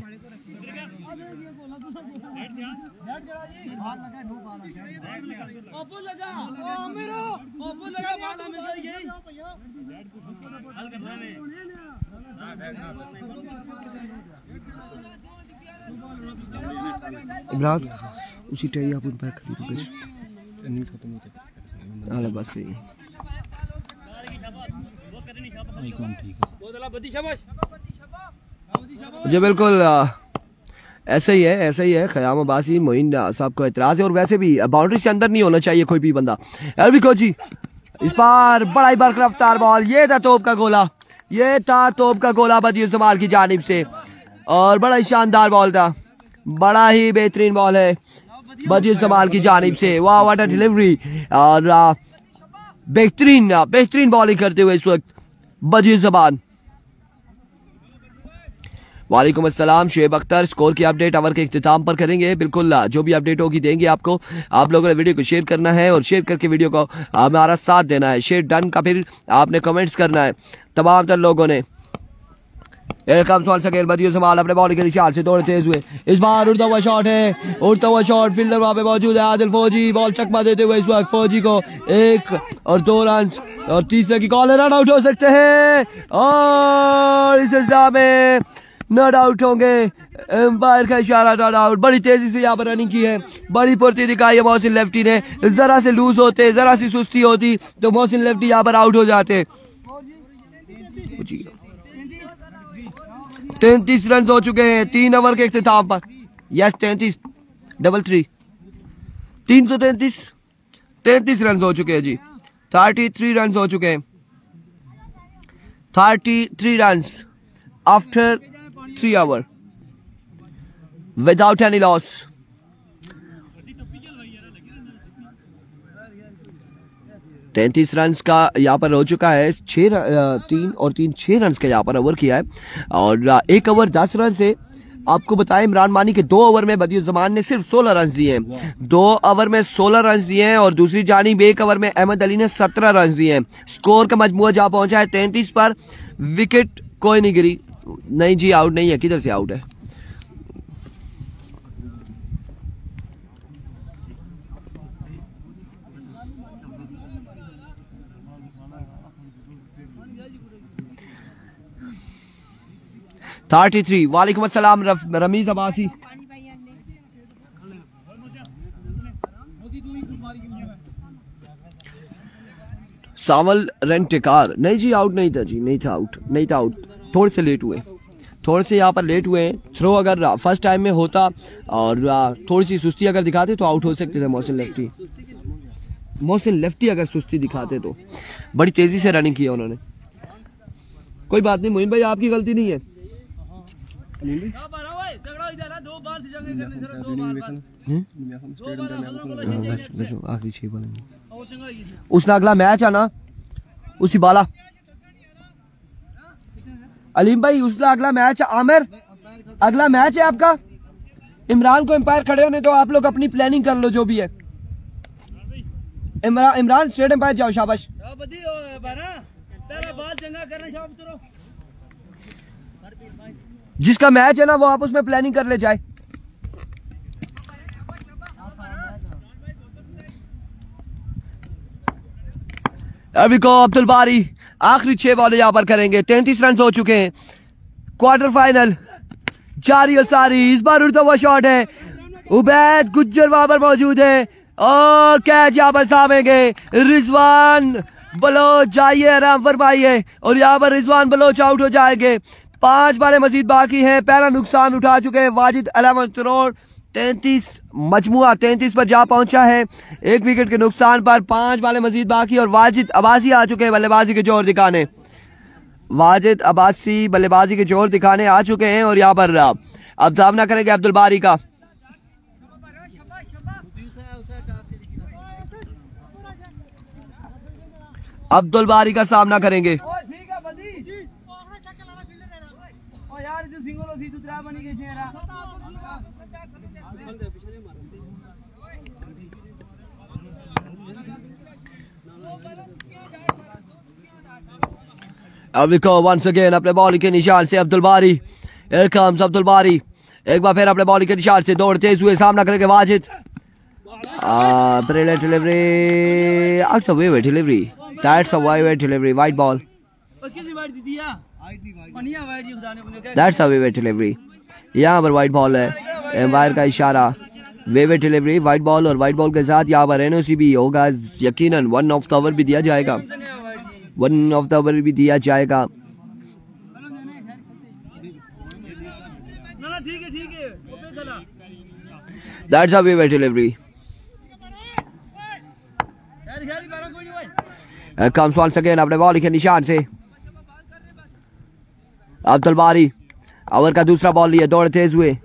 इमरान उसी टाइम आप उन पर खड़ी हो गई, इनिंग्स खत्म हो जाए। हां बस सही। जी बिल्कुल, ऐसे ही है ख़याम अब्बासी मोइन साहब को एतराज़ है। और वैसे भी बाउंड्री से अंदर नहीं होना चाहिए कोई भी बंदा। एल्बिको जी इस बार बड़ा ही बरकरार रफ्तार बॉल, ये था तोप का गोला बदियुज़्ज़मान की जानिब से और बड़ा ही शानदार बॉल था, बड़ा ही बेहतरीन बॉल है बदियुज़्ज़मान की जानिब से। वाह व्हाट अ डिलीवरी और बेहतरीन बॉलिंग करते हुए इस वक्त बदियुज़्ज़मान। वालेकुम अस्सलाम शुएब अख्तर। स्कोर की अपडेट ओवर के इख्तिताम पर करेंगे, बिल्कुल जो भी अपडेट होगी देंगे आपको। आप लोगों ने वीडियो को शेयर करना है और शेयर करके वीडियो को हमारा साथ देना है। शेयर डन का फिर आपने कमेंट्स करना है तमाम तर लोगों ने। बदियुज़्ज़मान अपने बॉलिंग के निशान से दौड़ते हुए इस बार उड़ता हुआ शॉट फील्डर वहां पे मौजूद है आदिल फौजी, बॉल चकमा देते हुए इस वक्त फौजी को 1 और 2 रन और तीसरे की कॉल, रन आउट हो सकते हैं और इस सिलसिला में नॉट आउट होंगे। एम्पायर का इशारा नॉट आउट। बड़ी तेजी से यहाँ पर रनिंग की है, बड़ी फुर्ती दिखाई है मोहसिन लेफ्टी ने। जरा से लूज होते, जरा सी सुस्ती होती तो मोहसिन लेफ्टी यहाँ पर आउट हो जाते। 33 रन हो चुके हैं 3 ओवर के इख्तिताम पर। यस 33 333 33 रन हो चुके हैं जी। 33 रन हो चुके हैं, 33 run after 3 hours without any loss। तैंतीस रन का यहाँ पर हो चुका है। 3 और 6 रन का यहाँ पर ओवर किया है और 1 ओवर 10 रन से आपको बताएं इमरान मानी के 2 ओवर में बदियुज़्ज़मान ने सिर्फ 16 रन दिए हैं। 2 ओवर में 16 रन दिए हैं और दूसरी जानिब 1 ओवर में अहमद अली ने 17 रन दिए हैं। स्कोर का मजमूआ जहाँ पहुंचा है 33 पर। विकेट कोई नहीं गिरी, नहीं जी आउट नहीं है, किधर से आउट है? थर्टी 33। वालेकुम अस्सलाम रमीज अब्बासी। सावल रेंटेकार नहीं जी आउट नहीं था जी, नहीं था आउट। थोड़े से लेट हुए, यहाँ पर लेट हुए। थ्रो अगर फर्स्ट टाइम में होता और थोड़ी सी सुस्ती अगर दिखाते तो आउट हो सकते थे मोहसिन लेफ्टी अगर सुस्ती दिखाते तो। बड़ी तेजी से रनिंग की है उन्होंने। कोई बात नहीं मोइन भाई, आपकी गलती नहीं है। आखिरी 6 बॉल उसने अगला मैच है ना उसी बाला अलीम भाई, उसका अगला मैच है। आमिर अगला मैच है आपका। इमरान को एम्पायर खड़े होने तो आप लोग अपनी प्लानिंग कर लो जो भी है। इमरान स्टेट एम्पायर जाओ, शाबाश। जिसका मैच है ना वो आप उसमें प्लानिंग कर ले जाए। अभी को अब्दुल बारी आखिरी 6 बॉल यहाँ पर करेंगे। 33 रन हो चुके हैं। क्वार्टर फाइनल जारी और सारी। इस बार उड़ता हुआ शॉट है, उबैद गुज्जर वहां पर मौजूद है और कैच यहाँ पर थामेंगे रिजवान बलोच। जाइए आराम फरमाइए और यहाँ पर रिजवान बलोच आउट हो जाएंगे। 5 बालें मजीद बाकी हैं। पहला नुकसान उठा चुके हैं वाजिद अलामत रोड। 33 मजमुआ 33 पर जा पहुंचा है 1 विकेट के नुकसान पर। 5 बालें मजीद बाकी और वाजिद अब्बासी आ चुके हैं बल्लेबाजी के जोर दिखाने। वाजिद अब्बासी बल्लेबाजी के जोर दिखाने आ चुके हैं और यहाँ पर अब सामना करेंगे अब्दुल बारी का। अब्दुल बारी का सामना करेंगे। अब देखो वंस अगेन अपने बॉलिंग के निशान से अब्दुल बारी। Here comes अब्दुल बारी। एक बार फिर अपने बॉलिंग के निशान से दौड़ते हुए सामना करेंगे Wajid. Brilliant delivery. That's a way delivery. That's a way delivery. White ball. That's a way delivery. यहाँ पर व्हाइट बॉल है, एम्पायर का इशारा। वेवे डिलीवरी व्हाइट बॉल और व्हाइट बॉल के साथ यहाँ पर एनओसी भी होगा यकीनन। 1 ऑफ द ओवर भी दिया जाएगा, 1 ऑफ द ओवर भी दिया जाएगा। ना ठीक है वो पे गला दैट्स अ वे डिलीवरी यार बारा कोई नहीं भाई कम्स वंस अगेन अपने बॉल के निशान से अब्दुल बारी ओवर का दूसरा बॉल लिया, दौड़ तेज हुए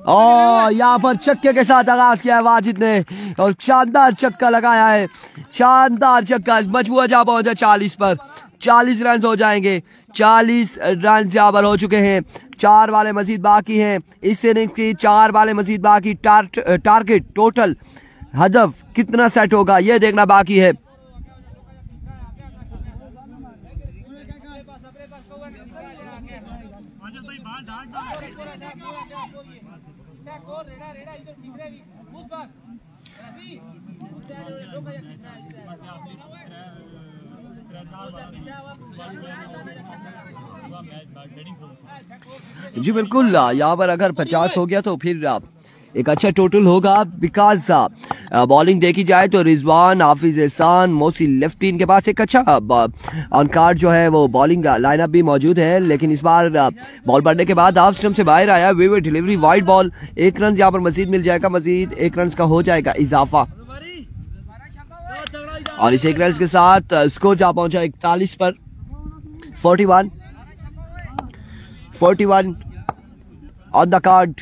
और यहाँ पर छक्के के साथ आगाज किया है वाजिद ने और शानदार छक्का लगाया है, शानदार छक्का। मजबूर जा पहुंचा 40 पर, 40 रन हो जाएंगे, 40 रन यहाँ पर हो चुके हैं, 4 वाले मजीद बाकी हैं इस इनिंग्स की, 4 वाले मजीद बाकी। टारगेट टोटल हदफ कितना सेट होगा ये देखना बाकी है। जी बिल्कुल, यहाँ पर अगर 50 हो गया तो फिर एक अच्छा टोटल होगा, बिकॉज बॉलिंग देखी जाए तो रिजवान, हाफिज एहसान, मोसी लेफ्टी, इनके पास एक अच्छा ऑन कार्ड जो है वो बॉलिंग लाइनअप भी मौजूद है। लेकिन इस बार बॉल पड़ने के बाद हाफ स्टंप से बाहर आया, वे डिलीवरी वाइड बॉल, 1 रन यहाँ पर मजीद मिल जाएगा, मजीद 1 रन का हो जाएगा इजाफा और इस 1 रन के साथ स्कोर जा पहुंचा 41 पर। 41 ऑन द कार्ड।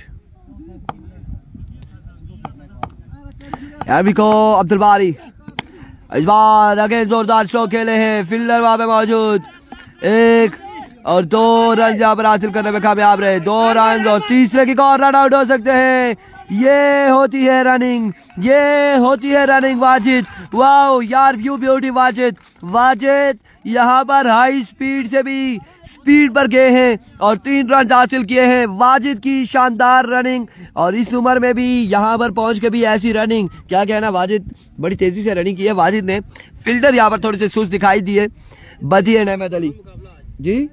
अब्दुल बारी इस बार अगेन जोरदार शो खेले हैं, फील्डर वहां पे मौजूद, 1 और 2 रन यहाँ पर हासिल करने में कामयाब रहे, 2 रन और तीसरे की और रन आउट हो सकते हैं। ये होती है रनिंग, ये होती है रनिंग वाजिद, वाओ यार व्यू ब्यूटी वाजिद यहाँ पर हाई स्पीड से भी स्पीड पर गए हैं और 3 रन हासिल किए हैं। वाजिद की शानदार रनिंग और इस उम्र में भी यहाँ पर पहुंच के भी ऐसी रनिंग, क्या कहना, वाजिद बड़ी तेजी से रनिंग की है वाजिद ने। फील्डर यहाँ पर थोड़े से सुस्त दिखाई दिए, बदिए अहमद अली जी,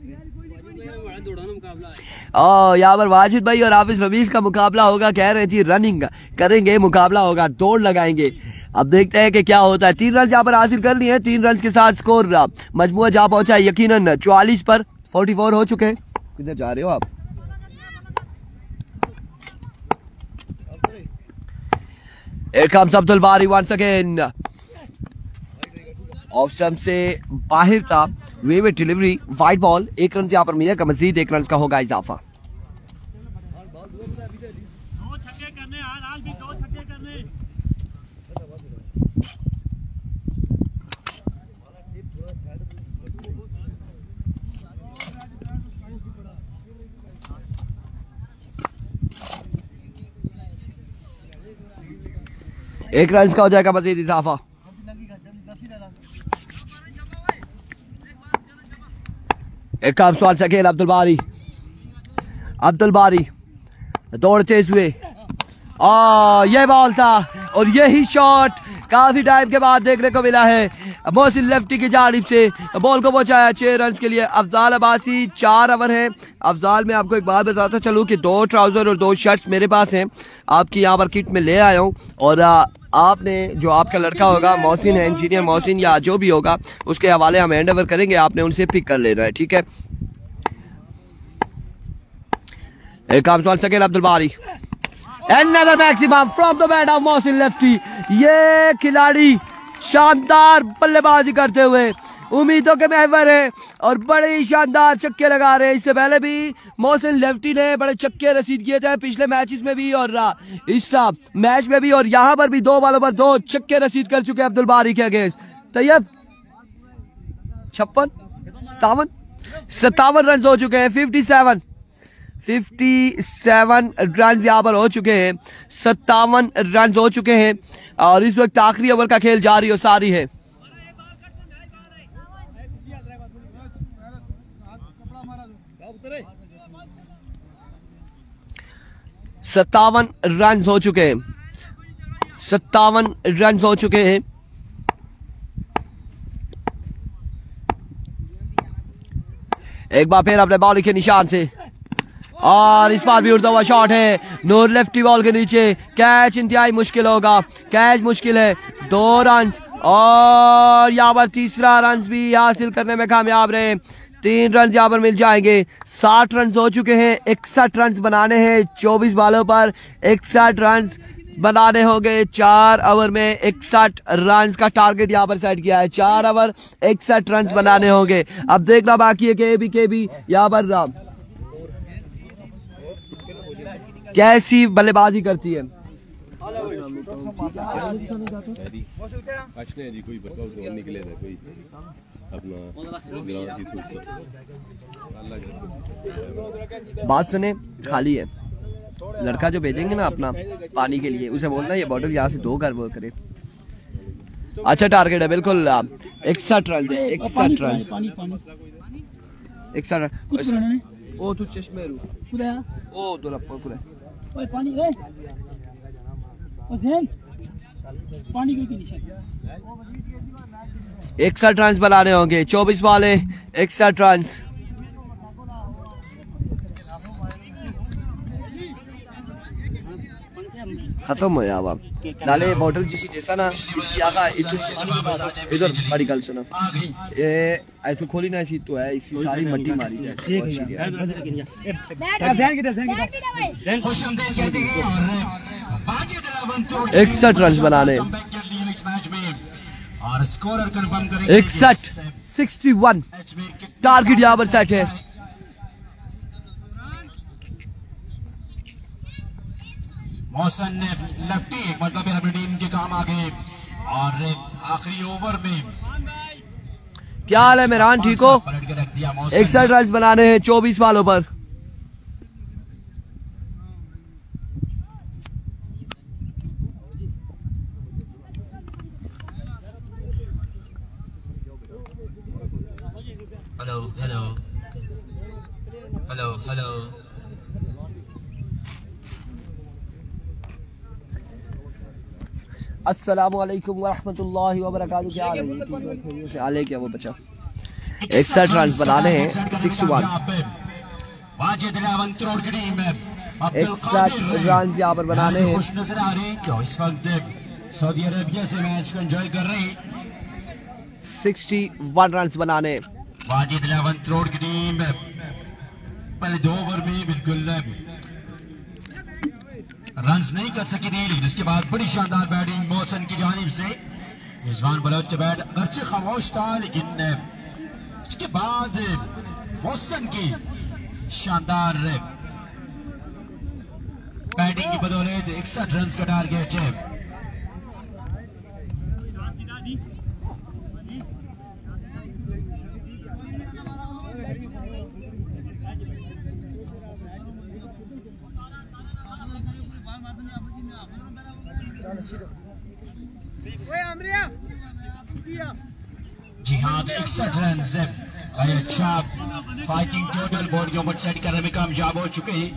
यहाँ पर वाजिद भाई और हाफिज रमीज का मुकाबला होगा, कह रहे जी रनिंग करेंगे, मुकाबला होगा, दौड़ लगाएंगे। अब देखते हैं कि क्या होता है। 3 रन यहाँ पर हासिल कर लिए हैं, 3 रन के साथ स्कोर मजमूआ जा पहुंचा है यकीनन 44 पर, 44 हो चुके हैं। किधर जा रहे हो आप? Here comes अब्दुल बारी once again, ऑफ स्टंप से बाहर था, वे डिलीवरी वाइड बॉल, 1 रन यहाँ पर मिलेगा, मजीद 1 रन का होगा इजाफा। एक रन का हो जाएगा मजीद इजाफा। एक काम सवाल से खेल अब्दुल बारी दौड़ते हुए, ये बॉल था और यही शॉट काफी टाइम के बाद देखने को मिला है। मोहसिन लेफ्टी की जानिब से बॉल को पहुंचाया 6 रन के लिए। अफजाल अब्बासी 4 ओवर है। अफजाल, मैं आपको एक बात बताता चलूं कि 2 ट्राउजर और 2 शर्ट्स मेरे पास हैं, आपकी यहाँ पर किट में ले आया हूँ और आपने जो आपका लड़का होगा, मोहसिन है, इंजीनियर मोहसिन या जो भी होगा, उसके हवाले हम हैंड ओवर करेंगे, आपने उनसे पिक कर लेना है, ठीक है। एक काम सवाल सकेल अब्दुल बारी, Another maximum from the bat of Mohsin lefty. ये खिलाड़ी शानदार बल्लेबाजी करते हुए उम्मीदों के महवर है और बड़े ही शानदार छक्के लगा रहे हैं। इससे पहले भी मोहसिन लेफ्टी ने बड़े छक्के रसीद किए थे, पिछले मैचेस में भी और इस मैच में भी, और यहाँ पर भी 2 बॉलों पर 2 छक्के रसीद कर चुके हैं अब्दुल बारी के अगेंस्ट। तैयब 57 रन हो चुके हैं, 57 रन यहाँ पर हो चुके हैं, 57 रन हो चुके हैं और इस वक्त आखिरी ओवर का खेल जारी और सारी है। सत्तावन रन हो चुके हैं, 57 रन हो चुके हैं। एक बार फिर अपने बॉलिंग के निशान से और इस बार भी उड़ता हुआ शॉट है, नूर लेफ्टी बॉल के नीचे, कैच इंतहाई मुश्किल होगा, कैच मुश्किल है। 2 रन और यहाँ पर तीसरा रन भी हासिल करने में कामयाब रहे। 3 रन यहाँ पर मिल जाएंगे। 60 रन हो चुके हैं, 61 रन बनाने हैं 24 बालों पर। 61 रन बनाने होंगे 4 ओवर में। 61 रन का टारगेट यहाँ पर सेट किया है। 4 ओवर 61 रन बनाने होंगे। अब देखना बाकी है के बी यहाँ पर कैसी बल्लेबाजी करती है। कोई बात सुने, खाली है लड़का जो भेजेंगे ना अपना पानी के लिए, उसे बोलना ये बॉटल यहाँ से 2 घर वो करे। अच्छा टारगेट है बिल्कुल। 61 रन, 61 रन, 61 रन। ओ तू चश्मे रू ओ तो रप्पा पूरा ओए पानी रे ओ ज़ैन पानी कोई नहीं। 61 रन बनाने होंगे। 24 वाले 61 रन। खत्म हो जावा नाले बॉटल जिसी जैसा ना इसकी आका इधर बड़ी गल सुनो, ये ऐसे खोली ना इसी तो है, इसी सारी मट्टी मारी जाए। 61 रन बनाने। और स्कोरर कंफर्म करेंगे 61 61 टारगेट यहाँ पर सेट है। मौसम ने लेफ्टी एक मतलब अपनी टीम के काम आ गए। और आखिरी ओवर में क्या हाल है मेहरान, ठीक हो? 61 रन बनाने हैं 24 वालों पर। हेलो हेलो हेलो हेलो अस्सलाम वालेकुम वरहमतुल्लाहि वबरकातुहू। क्या हाल है? आले क्या वो बचा। 61 रन बनाने हैं 61। 61 रन यहाँ पर बनाने हैं। खुश नजर आ रहे हैं क्यों इस वक्त सऊदी अरेबिया से मैच को एंजॉय कर रहे हैं। 61 रन बनाने। वाजिद 11 करोड़ की टीम पहले 2 ओवर में बिल्कुल रन्स नहीं कर सकी थी, लेकिन इसके बाद बड़ी शानदार बैटिंग मौसम की जानिब से। रिजवान बलोच का बैट अगरचे खामोश था, लेकिन इसके बाद मौसम की शानदार बैटिंग की बदौलत 61 रन का टारगेट है। जी हाँ, 61 रन अच्छा फाइटिंग टोटल बोर्ड के ऊपर सेट करने में कामयाब हो चुके हैं।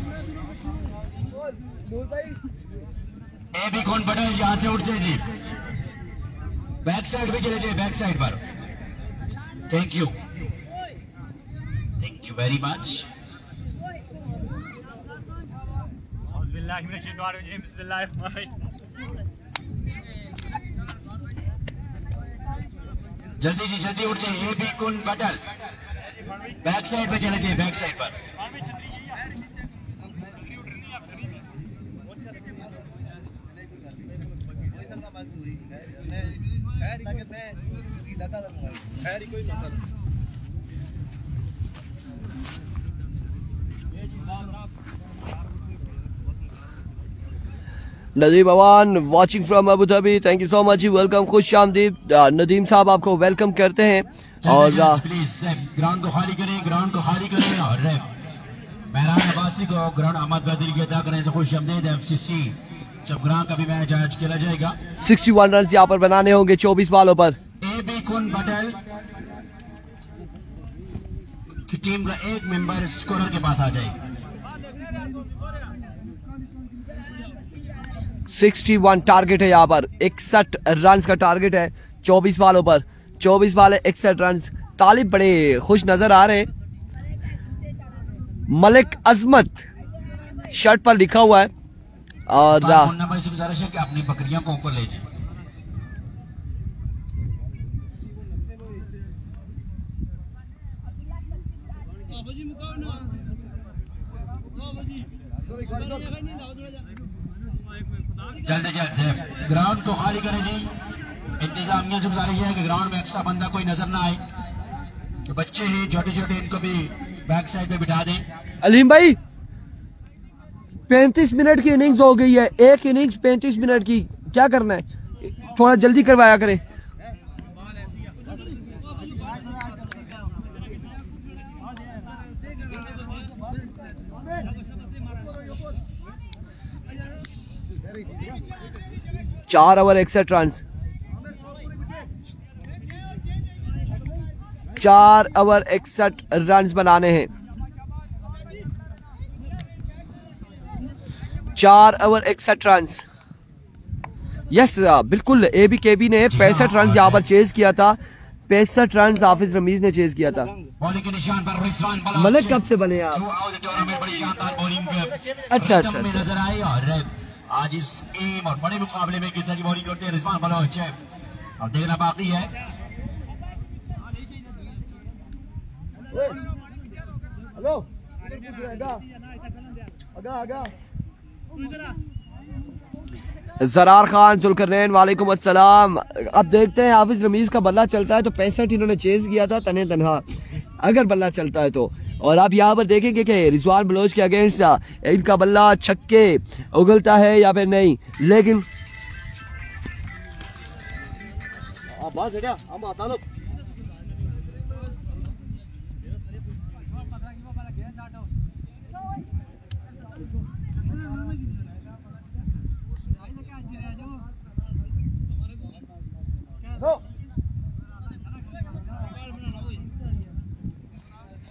ए भी कौन बड़ा यहां से उठ जाए जी, बैक साइड पे चले जाए, बैक साइड पर। Thank you very much. जल्दी जी जल्दी उठ जाइए। ए बी कुन बटल बैक साइड पे चले जाइए, बैक साइड पर। Nadeem Awan watching from Abu Dhabi, thank you so much, welcome, खुश आमदीद। नदीम साहब आपको वेलकम करते हैं। और प्लीज ग्राउंड को खाली करें, ग्राउंड को खाली करें। और महरान अब्बासी को ग्राउंड अहमद बदरी के अदा करने से खुश आमदीद। एफसीसी जब ग्राउंड का भी मैच आज खेला जाएगा। 61 रन यहाँ पर बनाने होंगे 24 बालों पर। ए बी कुन बटल की टीम का एक मेंबर स्कोरर के पास आ जाएगा। 61 टारगेट है यहाँ पर। 61 रन का टारगेट है 24 बालों पर। 24 बाले 61 रन। तालिब बड़े खुश नजर आ रहे। मलिक अजमत शर्ट पर लिखा हुआ है। और गुजारिश है कि अपनी बकरियां को ऊपर ले जाए। जल्द जल्द ग्राउंड को खाली करें जी। इंतजामिया से गुजारिश है कि ग्राउंड में एक्स्ट्रा बंदा कोई नजर ना आए, तो बच्चे ही छोटे छोटे इनको भी बैक साइड पे बिठा दें। अलीम भाई 35 मिनट की इनिंग्स हो गई है, एक इनिंग्स 35 मिनट की, क्या करना है? थोड़ा जल्दी करवाया करें। चार ओवर 61 रन, 4 ओवर 61 रन बनाने हैं। 4 ओवर 61 रन। यस बिल्कुल, ABKB ने 65 रन यहाँ पर चेज किया था। 65 रन हाफिज रमीज ने चेज किया था। मलिक कब से बने आप? अच्छा अच्छा नजर आए और आज इस गेम और बड़े मुकाबले में किस तरह की बॉलिंग करते हैं रिजवान बलोच है, और देखना बाकी है। जरार खान जुल्करनैन वालेकुम अस्सलाम। अब देखते हैं हाफिज रमीज का बल्ला चलता है तो 65 इन्होंने चेज किया था तने तनहा, अगर बल्ला चलता है तो। और आप यहाँ पर देखेंगे कि रिजवान बलोच के अगेंस्ट इनका बल्ला छक्के उगलता है या फिर नहीं, लेकिन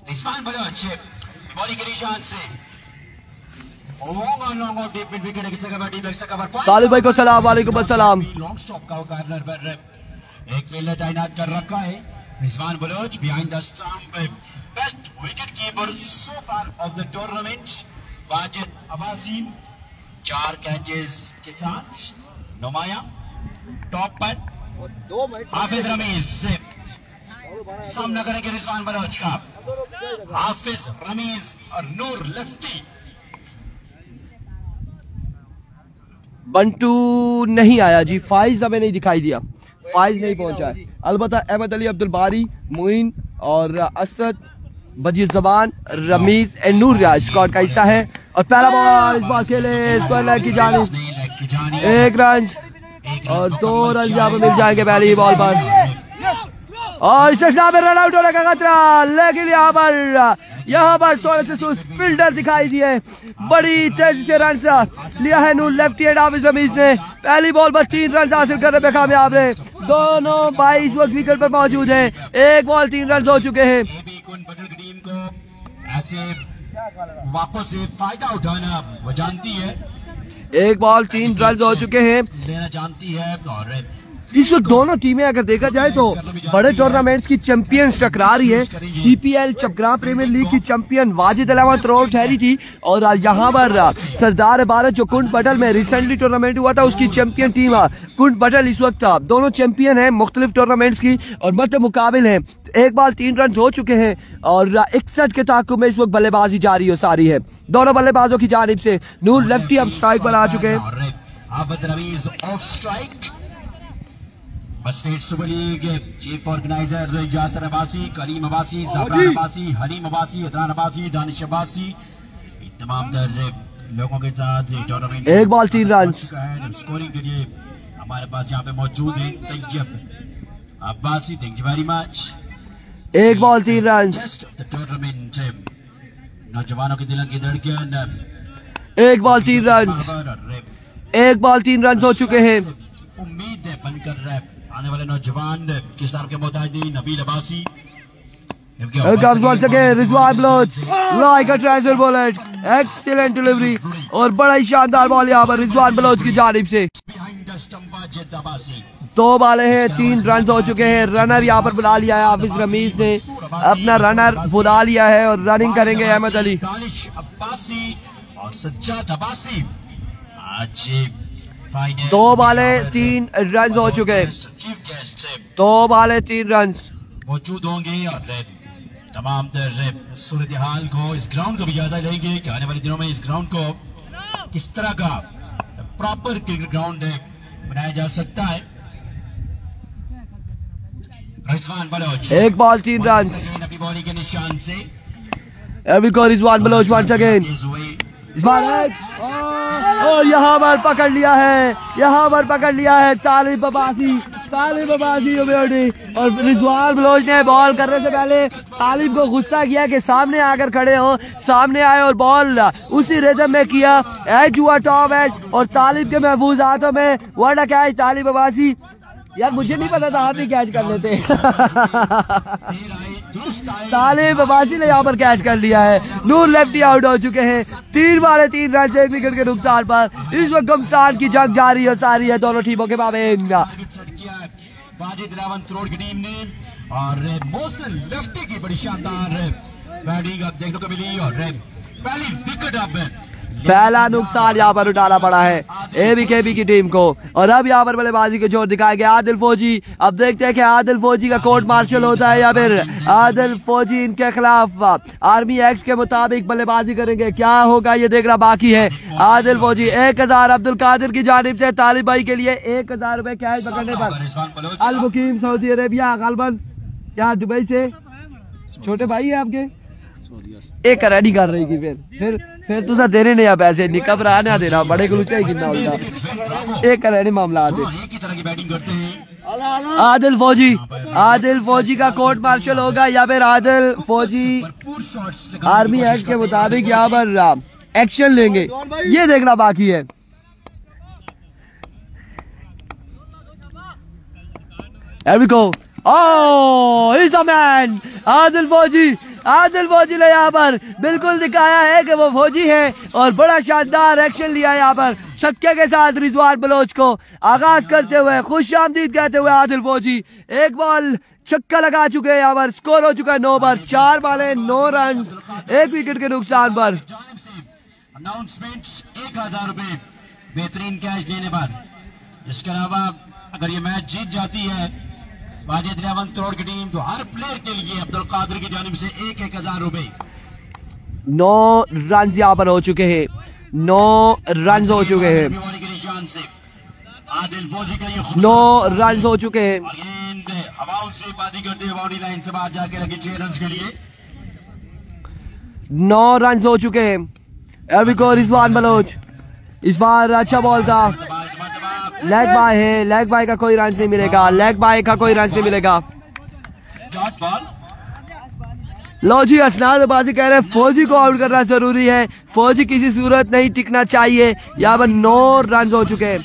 रिजवान बलोच बॉलिंग के निशान से तालिब भाई को सलाम वालेकुम अस्सलाम। लॉन्ग स्टॉप का कॉर्नर पर एक फील्डर तैनात कर रखा है। Rizwan Baloch behind the stump, best wicket keeper so far of the tournament. Wajid Abbasi 4 catches के साथ नुमाया टॉप पर। हाफिज रमीज से सामना करेंगे रिजवान बलोच का। हाफिज रमीज और नूर लेफ्टी। बंटू नहीं आया जी, फाइज हमें नहीं दिखाई दिया, फाइज नहीं पहुंचा है। अलबत्ता अहमद अली, अब्दुल बारी, मोइन और असद, बजीर जबान, रमीज एंड नूर रियाज स्क्वाड का हिस्सा है। और पहला बॉल इस बार खेले स्क्वायर की जानिब, 1 रन और 2 रन यहाँ पर मिल जाएंगे पहली बॉल पर। और इस रन आउट होने का खतरा, लेकिन यहाँ पर थोड़े से सुस्त फील्डर दिखाई दिए। बड़ी तेजी से रन लिया है नूर लेफ्टी एंड हाफिज रमीज ने। पहली बॉल पर 3 रन हासिल करने में कामयाब है। दोनों भाई इस वक्त विकेट पर मौजूद हैं। 1 बॉल 3 रन हो चुके हैं। टीम को ऐसे वापस से फायदा उठाना वो जानती है। 1 बॉल 3 रन हो चुके हैं, लेना जानती है। और इस वक्त दोनों टीमें अगर देखा जाए तो बड़े टूर्नामेंट्स की चैंपियंस टकरा रही है। CPL चपग्राम प्रीमियर लीग की चैंपियन वाजिद अलामत रोड ठहरी थी, और यहाँ पर सरदार भारत जो कुंड बटल में रिसेंटली टूर्नामेंट हुआ था उसकी चैंपियन टीम कुंड बटल इस वक्त दोनों चैंपियन है मुख्तलिफ टूर्नामेंट्स की और मध्य मुकाबिल है। 1 बॉल 3 रन हो चुके हैं और 61 के ताक़ुब में इस वक्त बल्लेबाजी जारी हो सारी है दोनों बल्लेबाजों की जानिब से। नूर लेफ्टी अब स्ट्राइक पर आ चुके हैं। State super league chief organiser Yasir Abbasi, Karim Abbasi, Zafran Abbasi, Haleem Abbasi, Adnan Abbasi, Danish Abbasi, तमाम लोगों के साथ टूर्नामेंट 1 बॉल 3 रन स्कोरिंग के लिए हमारे पास यहाँ पे मौजूद है Tayyab Abbasi. Thank you very much. 1 ball 3 run tournament नौजवानों की दिलों की धड़कन। 1 बॉल 3 रन 1 बॉल 3 रन हो चुके हैं। उम्मीद है बनकर आने वाले नौजवान किस तरह के मोहताज नहीं। Nabeel Abbasi Rizwan Baloch like a treasure bullet, excellent delivery और बड़ा ही शानदार बॉल यहाँ पर रिजवान बलोच की जानिब से। 2 बॉलें हैं 3 रन हो चुके हैं। रनर यहाँ पर बुला लिया है हाफिज रमीज ने, अपना रनर बुला लिया है और रनिंग करेंगे अहमद अली। दानिश अब्बासी और सज्जाद अब्बासी आज 2 बॉलें 3 रन हो चुके हैं। 2 बॉलें 3 रन मौजूद होंगे। तमाम तरह सूरत हाल को, इस ग्राउंड का भी जायजा लेंगे कि आने वाले दिनों में इस ग्राउंड को किस तरह का प्रॉपर क्रिकेट ग्राउंड बनाया जा सकता है। रिजवान बलोच, एक बॉल 3 रन अपनी बॉलिंग के निशान से। Rizwan Baloch once again। और यहाँ पर पकड़ लिया है, यहाँ पर पकड़ लिया है तालिब अब्बासी और रिजवान बलोच ने बॉल करने से पहले तालिब को गुस्सा किया कि सामने आकर खड़े हो, सामने आए और बॉल उसी रिदम में किया। एज हुआ टॉप एज और तालिब के महफूज हाथों में व्हाट अ कैच। तालिब अब्बासी, यार मुझे नहीं पता था आप ही कैच कर लेते। तालिब अब्बासी ने यहाँ पर कैच कर लिया है। नूर लेफ्टी आउट हो चुके हैं 3 बारे 3 रन से 1 विकेट के नुकसान पर। इस वक्त घमसान की जंग जारी है सारी है दोनों टीमों के माबेन। वाजिद रावंत रोड की टीम ने और मोहसिन लेफ्टी की बड़ी शानदार बैटिंग अब देखने को मिली और पहली विकेट अब पहला नुकसान यहाँ पर उठाना पड़ा है एबीकेबी की टीम को। और अब यहाँ पर बल्लेबाजी के जोर दिखाया गया आदिल फौजी। अब देखते हैं कि आदिल फौजी का कोर्ट मार्शल होता है या फिर आदिल फौजी इनके खिलाफ आर्मी एक्ट के मुताबिक बल्लेबाजी करेंगे। क्या होगा ये देखना बाकी है। आदिल फौजी 1000 अब्दुल कादिर की जानिब से तालिब भाई के लिए 1000 रुपए कैश पकड़ने पर। अल मुकीम सऊदी अरेबिया गालबन यहाँ दुबई से छोटे भाई है आपके एक रेडी कर रही थी फिर तुसा देने नहीं आ पैसे निकब रहा ना देना बड़े को लुचा ही कितना होता एक रेडी मामला आते। आदिल फौजी का कोर्ट मार्शल होगा या फिर आदिल फौजी आर्मी एक्ट के मुताबिक यहाँ पर एक्शन लेंगे ये देखना बाकी है। Here we go. Oh, he's a man. Adil फौजी ने यहाँ पर बिल्कुल दिखाया है कि वो फौजी है और बड़ा शानदार एक्शन लिया यहाँ पर छक्के के साथ रिजवान बलोच को आगाज करते हुए खुशामदीद कहते हुए आदिल फौजी 1 बॉल छक्का लगा चुके हैं। यहाँ पर स्कोर हो चुका है 9 पर 4 बॉलें 9 रन 1 विकेट के नुकसान पर। अनाउंसमेंट 1000 रुपए बेहतरीन कैश देने पर। इसके अलावा अगर ये मैच जीत जाती है वाजिद रावंत रोड की टीम तो हर प्लेयर के लिए अब्दुल कादिर की जानिब से 1000 रुपए। 9 रन यहाँ पर हो चुके हैं 9 रन हो चुके हैं 9 रन हो चुके हैं। हवाओं से बाजी करते हुए बाउंड्री लाइन से बाहर जाके लगे 6 रन के लिए 9 रन हो चुके हैं। रिजवान बलोच इस बार अच्छा बॉल था लेग बाय है लेग बाय का कोई रन नहीं मिलेगा लेग बाय का कोई रन नहीं मिलेगा। लो जी असनाद बाजी कह रहे हैं फौजी को आउट करना जरूरी है फौजी किसी सूरत नहीं टिकना चाहिए। यहाँ पर 9 रन हो चुके हैं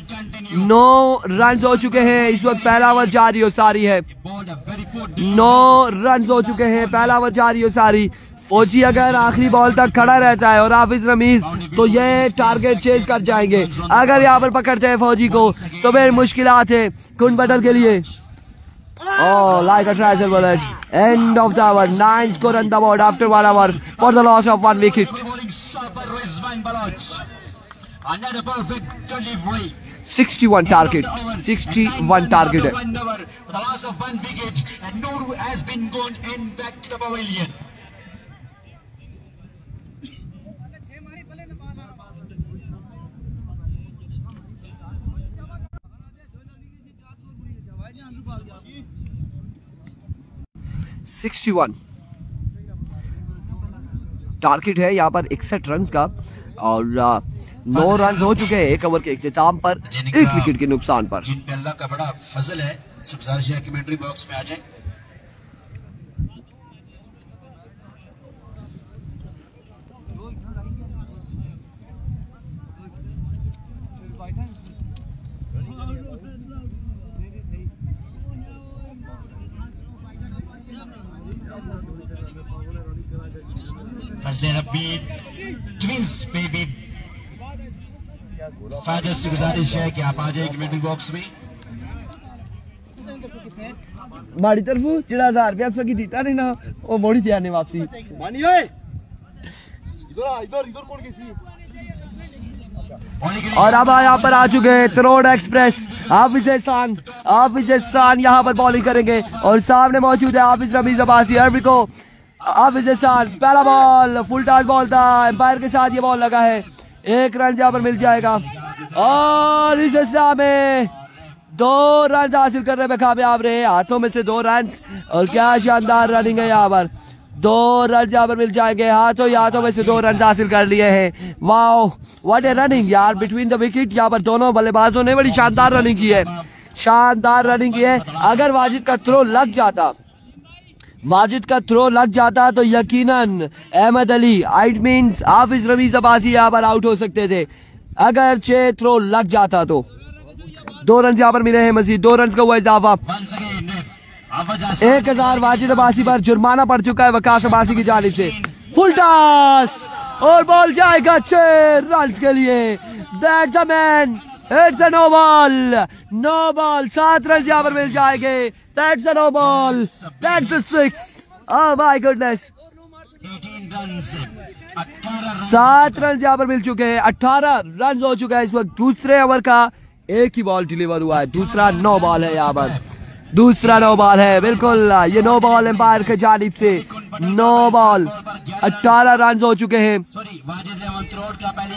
9 रन हो चुके हैं। इस वक्त पहला ओवर जारी हो सारी है 9 रन हो चुके हैं पहला ओवर जारी हो सारी। फौजी अगर आखिरी बॉल तक खड़ा रहता है और हाफिज रमीज तो ये टारगेट चेज कर जाएंगे। अगर यहाँ पर पकड़ते हैं फौजी को तो फिर मुश्किलात है कुन बटल के लिए। Oh, like a treasure bullet. End of the hour. 9 score on the board after 1 hour for the loss of 1 wicket. Another perfect delivery. 61 target. 61 target. The loss of 1 wicket and Noor has been gone in back to the pavilion. Target है यहाँ पर 61 run का और 9 run हो चुके हैं 1 over के इख्तिताम पर 1 विकेट के नुकसान पर। जिन पे अल्लाह का बड़ा फजल है सबसार शेयर कमेंट्री बॉक्स में आ जाए। फजले रब्बी ट्विंस पे भी फादर से गुजारिश है कि आप आ जाए कमेंट्री बॉक्स में। माड़ी तरफ चिड़ा 1000 रुपया सकी दीता नहीं ना वो मोड़ी थी आने वापसी मानी ओए इधर कौन किसी। और अब यहाँ पर आ चुके हैं तरोड़ एक्सप्रेस हाफिज एहसान यहाँ पर बॉलिंग करेंगे और सामने मौजूद है हाफिज रमीज अब्बासी। अरबी को हाफिज एहसान, पहला बॉल फुल टॉस बॉल था, एम्पायर के साथ ये बॉल लगा है, 1 रन यहाँ पर मिल जाएगा और इस अवस्था में 2 रन हासिल करने में कामयाब रहे, हाथों में से 2 रन और क्या शानदार रनिंग है यहाँ पर, 2 रन यहाँ पर मिल जाएंगे, हाथों में से 2 रन हासिल कर लिए हैं। वाओ व्हाट ए रनिंग यार बिटवीन द विकेट, यहाँ पर दोनों बल्लेबाजों ने बड़ी शानदार रनिंग की है, शानदार रनिंग की है। अगर वाजिद का थ्रो लग जाता तो यकीनन अहमद अली इट मींस हाफिज रमीज अब्बासी यहाँ पर आउट हो सकते थे, अगर 6 थ्रो लग जाता तो। 2 रन यहाँ पर मिले हैं, मजीद 2 रन का हुआ इजाफा। 1000 वाजिद अब्बासी पर जुर्माना पड़ चुका है वकास अब्बासी की जानिब से। फुल टॉस और बॉल जाएगा 6 रन के लिए, that's a man, it's a no ball, 7 run यहाँ पर मिल जाएंगे, that's a no ball, that's a 6, oh my goodness. 7 run यहाँ पर मिल चुके हैं, 18 रन हो चुका है इस वक्त। दूसरे ओवर का एक ही बॉल डिलीवर हुआ है, दूसरा नो बॉल है यहाँ पर, दूसरा नो बॉल है, बिल्कुल ये नो बॉल एम्पायर के जानिब से, नो बॉल। 18 रन हो चुके हैं। वाजिद रहमान त्रोड़ का पहले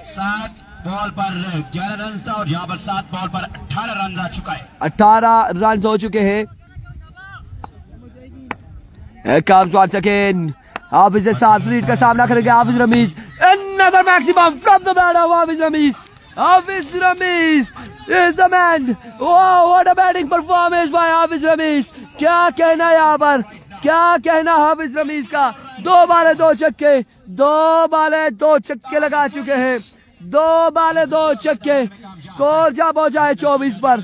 7 बॉल पर 11 रन था और यहाँ पर 7 बॉल पर 18 रन आ चुका है, 18 रन हो चुके हैं। हाफिज साफ लीड का सामना करेंगे हाफिज Ramiz, another maximum from the bat of Hafiz Ramiz, Hafiz Ramiz is the man, wow what a batting performance by हाफिज रमीज, क्या कहना यहाँ पर, क्या कहना हाफिज रमीज का, 2 बाले 2 छक्के, 2 बाले 2 छक्के लगा चुके हैं, 2 बाले 2 छक्के, स्कोर जब पहुंचा है 24 पर,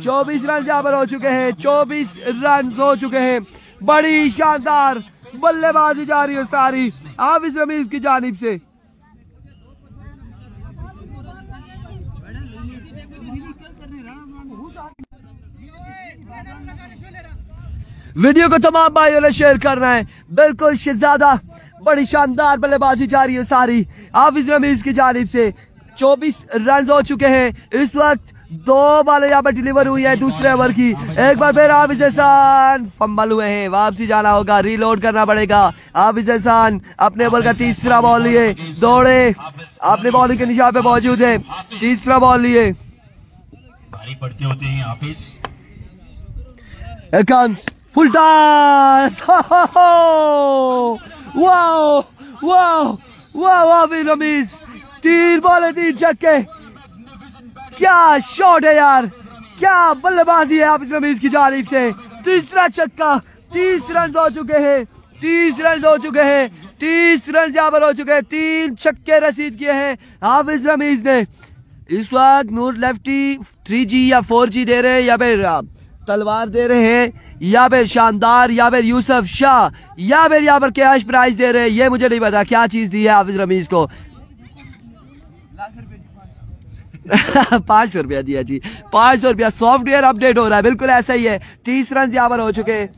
24 रन यहाँ पर हो चुके हैं, 24 रन हो चुके हैं। बड़ी शानदार बल्लेबाजी जा रही है सारी हाफिज रमीज की जानिब से। वीडियो को तमाम भाइयों ने शेयर करना है, बिल्कुल शहजादा, बड़ी शानदार बल्लेबाजी जा रही है सारी हाफिज रमीज की जानिब से। 24 रन हो चुके हैं इस वक्त, 2 बालें यहाँ पर डिलीवर हुई है दूसरे ओवर की। एक बार फिर हाफिज एहसान फंबल हुए हैं, वापसी जाना होगा, रीलोड करना पड़ेगा। हाफिज एहसान अपने ओवर का तीसरा बॉल लिए, दौड़े, अपने बॉलिंग के निशान पे मौजूद है, तीसरा बॉल लिए। भारी पड़ते होते हैं Hafeez. Here comes full toss, wow wow wow, Hafeez Rameez 3 ball 3 छक्के, क्या शॉट है यार, क्या बल्लेबाजी है हाफिज रमीज की जानिब से। तीसरा छक्का, 30 रन हो चुके हैं, 30 रन हो चुके हैं, 30 रन यहाँ पर हो चुके हैं, 3 छक्के रसीद किए हैं हाफिज रमीज ने। इस वक्त नूर लेफ्टी 3G या 4G दे रहे हैं, या फिर तलवार दे रहे हैं, या फिर शानदार, या फिर यूसुफ शाह, या फिर यहाँ पर कैश प्राइज दे रहे हैं, ये मुझे नहीं पता क्या चीज दी है हाफिज रमीज को। 500 रुपया दिया जी, 500 रुपया। सॉफ्टवेयर अपडेट हो रहा है, बिल्कुल ऐसा ही है। 30 रन यहाँ पर हो चुके हैं,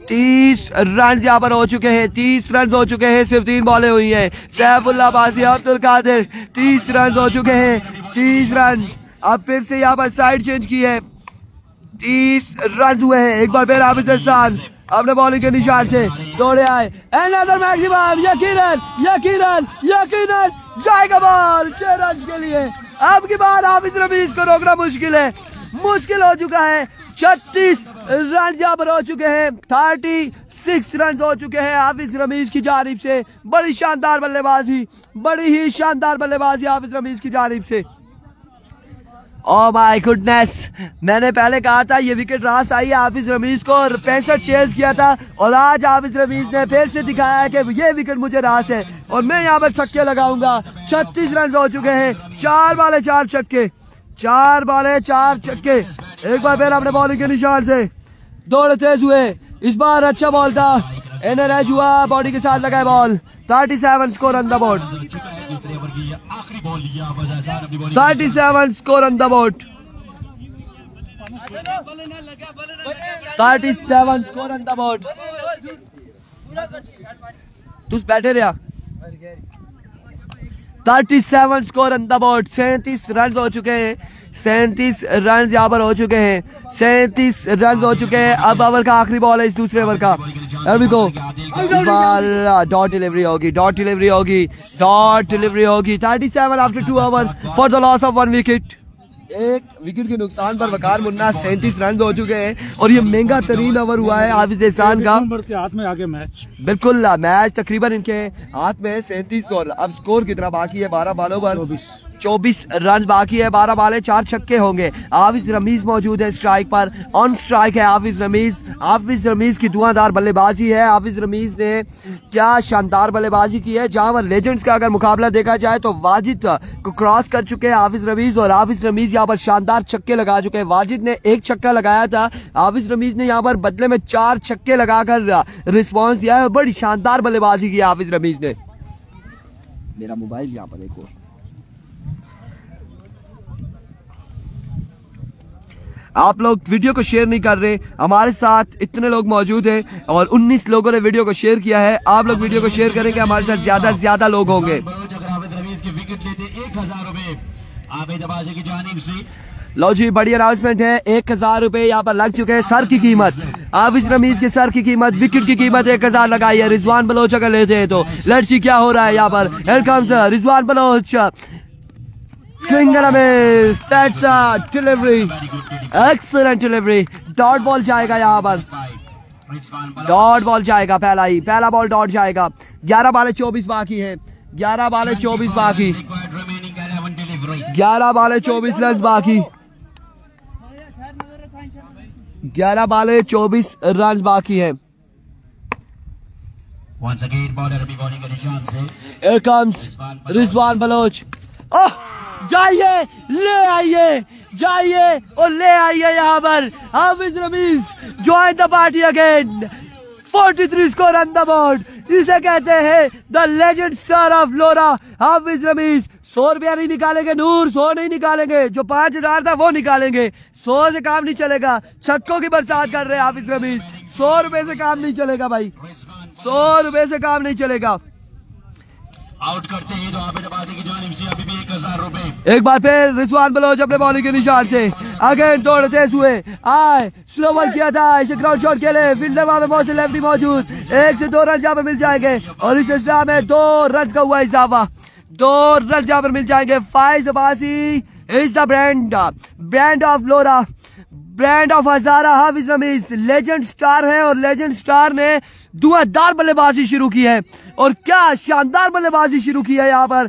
30 रन यहाँ पर हो चुके हैं, 30 रन हो चुके हैं, सिर्फ 3 बॉलें हुई हैं। सैफुल्लाह बासी अब्दुल कादिर 30 रन हो चुके हैं, 30 रन। अब फिर से यहाँ पर साइड चेंज की है, 30 रन हुए हैं। एक बार फिर हाफिज एहसान अपने बॉलिंग के निशान से दौड़े आए, एनदर मैक्सिमम, यकीनन यकीनन यकीनन जाएगा बॉल 6 रन के लिए। अब की बार हाफिज रमीज को रोकना मुश्किल है, मुश्किल हो चुका है। 36 रन यहाँ पर हो चुके हैं, 36 रन हो चुके हैं हाफिज रमीज की जानिब से। बड़ी शानदार बल्लेबाजी, बड़ी ही शानदार बल्लेबाजी हाफिज रमीज की जानिब से। ओह माय गुडनेस, मैंने पहले कहा था ये विकेट रास आई है हाफिज रमीज को, और 65 चेज किया था, और आज हाफिज रमीज ने फिर से दिखाया है कि ये विकेट मुझे रास है और मैं यहाँ पर छक्के लगाऊंगा। 36 रन हो चुके हैं, 4 बाले 4 छक्के, 4 बाले 4 छक्के। एक बार फिर अपने बॉलिंग के निशान से दौड़ तेज हुए, इस बार अच्छा बॉल था, इन्हें एज हुआ, बॉडी के साथ लगाए ball. 37 score on the board, 37 score on the board, 37 score on the board. तू बैठे रहा। 37 score on the board, 37 run हो चुके हैं, 37 रन यहाँ पर हो चुके हैं, 37 रन हो चुके हैं। अब ओवर का आखिरी बॉल है इस दूसरे ओवर का, को इस बार डॉट डिलीवरी होगी, डॉट डिलीवरी होगी, डॉट डिलीवरी होगी। 37 after 2 over for the loss of 1 wicket. एक विकेट के नुकसान पर वकार मुन्ना 37 रन हो चुके हैं और ये महंगा तरीन ओवर हुआ है हाफिज एहसान का। हाथ में आगे मैच बिल्कुल मैच तकरीबन इनके हाथ में 37 और अब स्कोर कितना बाकी है? 12 बालों पर 24 रन बाकी है। 12 बाले 4 छक्के होंगे। हाफिज रमीज मौजूद है स्ट्राइक पर, ऑन स्ट्राइक है हाफिज रमीज। हाफिज रमीज की धुआंधार बल्लेबाजी है। हाफिज रमीज ने क्या शानदार बल्लेबाजी की है। जहां पर लेजेंड्स का अगर मुकाबला देखा जाए तो वाजिद को क्रॉस कर चुके हैं हाफिज रमीज और हाफिज रमीज यहाँ पर शानदार छक्के लगा चुके हैं। वाजिद ने 1 छक्का लगाया था, हाफिज रमीज ने यहाँ पर बदले में 4 छक्के लगाकर रिस्पॉन्स दिया है। बड़ी शानदार बल्लेबाजी की हाफिज रमीज ने। मेरा मोबाइल यहाँ पर देखो। आप लोग वीडियो को शेयर नहीं कर रहे, हमारे साथ इतने लोग मौजूद हैं और 19 लोगों ने वीडियो को शेयर किया है। आप लोग वीडियो को शेयर करेंगे, हमारे साथ ज्यादा से ज्यादा लोग होंगे। लो जी, बड़ी अनाउंसमेंट है। 1000 रुपए यहाँ पर लग चुके हैं। सर की कीमत, हाफिज रमीज के सर की कीमत, विकेट की कीमत 1000 लगाई है। रिजवान बलोच अगर लेते हैं तो लेट्स सी क्या हो रहा है यहाँ पर। Here comes Rizwan Baloch, swing and a miss, that's a delivery, excellent delivery. Dot ball जाएगा यहाँ पर, डॉट बॉल जाएगा। पहला बॉल डॉट जाएगा। 11 बाले 24 बाकी है। 11 बाले 24 बाकी, 11 बाले 24 रन बाकी, 11 बाले 24 रन बाकी है। Here comes Rizwan Baloch. जाइए, ले आइए, जाइए और ले आइए यहाँ पर Hafiz Ramiz join the party again. 43 score on the board. इसे कहते हैं the legend star of Lora Hafiz Ramiz. 100 रुपया नहीं निकालेंगे नूर, 100 नहीं निकालेंगे। जो 5000 था वो निकालेंगे। 100 से काम नहीं चलेगा। छक्कों की बरसात कर रहे हैं हाफिज रमीज। 100 रुपए से काम नहीं चलेगा भाई, 100 रुपए से काम नहीं चलेगा। आउट करते हैं तो आबिद आबादी की जानिब से अभी भी 1000 रुपए। एक बार फिर रिजवान बलोच अपने बॉलिंग के निशान से अगेन दौड़ते हुए आए, स्लो बॉल किया था, इसे ग्राउंड शॉट के लिए फील्डर वहां पे मौसम लेफ्टी मौजूद। 1 से 2 रन यहाँ पर मिल जाएंगे और इस इस्लाम में 2 रन का हुआ इजाफा। 2 रन यहाँ पर मिल जाएंगे। Faiz Abbasi is the brand of Lora, brand of Hazara. Hafiz Ramiz legend star है और लेजेंड स्टार ने धुआंधार बल्लेबाजी शुरू की है और क्या शानदार बल्लेबाजी शुरू की है। यहाँ पर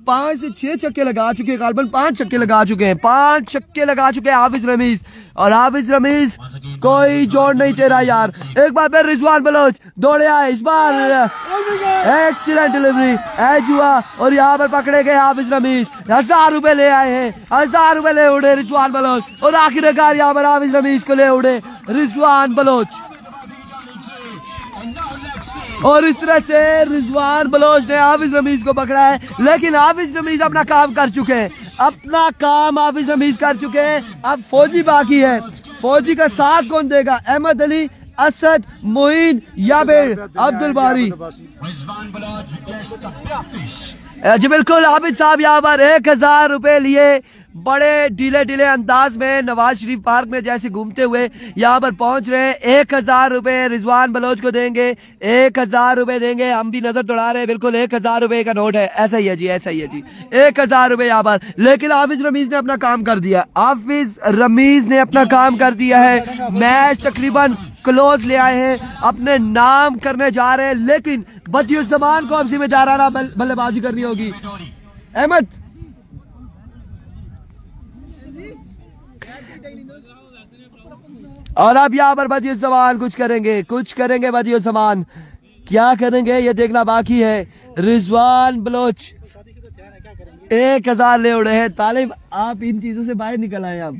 5 से 6 छक्के लगा चुके हैं, गालबन 5 छक्के लगा चुके हैं, 5 छक्के लगा चुके हैं हाफिज रमीज। और हाफिज रमीज कोई जोड़ नहीं तेरा यार। एक बार फिर रिजवान बलोच दौड़े आए, इस बार एक्सीलेंट डिलीवरी, एज हुआ और यहाँ पर पकड़े गए हाफिज रमीज। 1000 रुपए ले आए हैं, 1000 रुपए ले उड़े रिजवान बलोच और आखिरकार यहाँ पर हाफिज रमीज को ले उड़े रिजवान बलोच। और इस तरह से रिजवान बलोच ने हाफिज रमीज को पकड़ा है, लेकिन हाफिज रमीज अपना काम कर चुके हैं, अपना काम हाफिज रमीज कर चुके हैं। अब फौजी बाकी है। फौजी का साथ कौन देगा? अहमद अली, असद, मोइन या फिर अब्दुल बारी? जी बिल्कुल, हाफिज साहब यहाँ पर 1000 रुपए लिए बड़े ढीले अंदाज में नवाज शरीफ पार्क में जैसे घूमते हुए यहाँ पर पहुंच रहे हैं। 1000 रुपए रिजवान बलोच को देंगे, 1000 रुपए देंगे। हम भी नजर दौड़ा रहे हैं, बिल्कुल 1000 रुपए का नोट है। ऐसा ही है जी, ऐसा ही है जी, 1000 रुपए यहाँ पर। लेकिन हाफिज रमीज ने अपना काम कर दिया, हाफिज रमीज ने अपना काम कर दिया है। मैच तकरीबन क्लोज ले आए हैं, अपने नाम करने जा रहे हैं, लेकिन बदियुज़्ज़मान को अब जिम्मेदाराना बल्लेबाजी करनी होगी। अहमद और अब यहाँ पर बदियुज़्ज़मान कुछ करेंगे बदियुज़्ज़मान क्या करेंगे ये देखना बाकी है। रिजवान बलोच 1000 ले उड़े हैं। तालिब आप इन चीजों से बाहर निकल आए, आप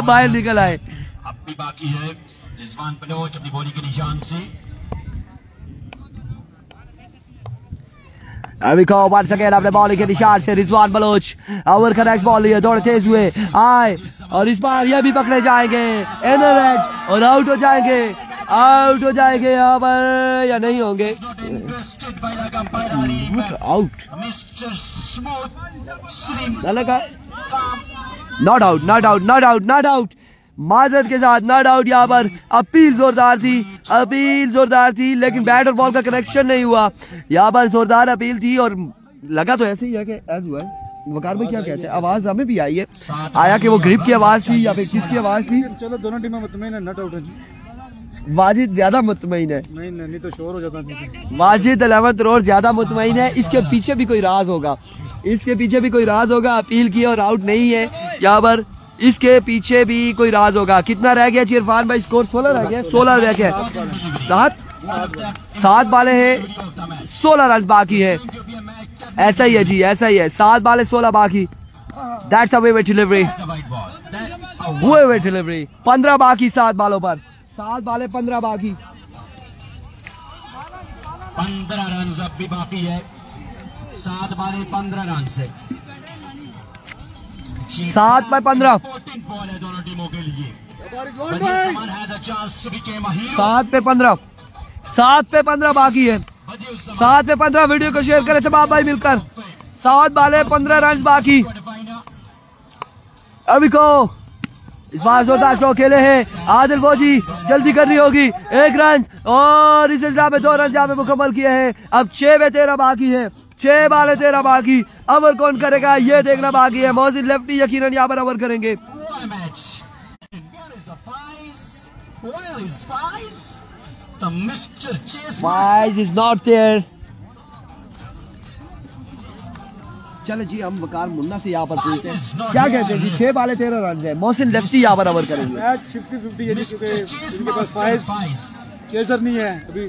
बाहर निकल आए। अब भी बाकी है रिजवान बलोच अपनी बॉलिंग के निशान से। अभी को once again अपने बॉलिंग के निशान से रिजवान बलोच ओवर का नेक्स्ट बॉल लिए दौड़ते हुए आए और इस बार ये भी पकड़े जाएंगे इनर एज और आउट हो जाएंगे यहाँ पर या नहीं होंगे? Out, not out. माजरत के साथ ना डाउट यहाँ पर अपील जोरदार थी लेकिन बैट और बॉल का कनेक्शन नहीं हुआ। यहाँ पर जोरदार अपील थी और लगा तो ऐसे ही है कि ऐसा हुआ है। वकार में क्या कहते हैं, आवाज हमें भी आई है, आया कि वो ग्रिप की आवाज थी या फिर किसकी आवाज थी। चलो दोनों टीमें मुतमईन है, नॉट आउट है। वाजिद ज्यादा मुतमईन है, नहीं तो शोर हो जाता। वाजिद 11 करोड़ ज्यादा मुतमईन है। इसके पीछे भी कोई राज होगा, अपील की और आउट नहीं है यहाँ पर, इसके पीछे भी कोई राज होगा। कितना रह गया इरफान भाई, स्कोर 16 रह गया, 16 रह गया, 7 बाले हैं, 16 रन बाकी है। ऐसा ही है जी, ऐसा ही है, 7 बाले 16 बाकी। दैट्स अ वे डिलीवरी, 15 बाकी 7 बालों पर, 7 बाले 15 बाकी, 15 रन अब भी बाकी है, 7 बाले 15 रन से 7 पर 15, 14 बॉल है दोनों टीमों के लिए। 7 पे 15, 7 पे 15 बाकी है, 7 पे 15। वीडियो को शेयर करें तमाम भाई मिलकर। 7 बाले 15 रन बाकी। अभी को इस बार जोरदार स्ट्रोक खेले हैं आदिल फौजी, जल्दी करनी होगी, 1 रन और इस सिलसिला में 2 रन जहाँ पे मुकम्मल किए हैं। अब 6 पे 13 बाकी है, 6 बाले 13 बाकी। ओवर कौन करेगा ये देखना बाकी है। मोहसिन लेफ्टी यकीनन यहाँ पर ओवर करेंगे। Wise is not there। चलो जी हम वकार मुन्ना से यहाँ पर पूछते हैं क्या कहते हैं जी। 6 बाले 13 रन है, मोहसिन लेफ्टी यहाँ पर ओवर करेंगे। मैच 50-50 है क्योंकि इनके पास फाइज केसर नहीं है अभी,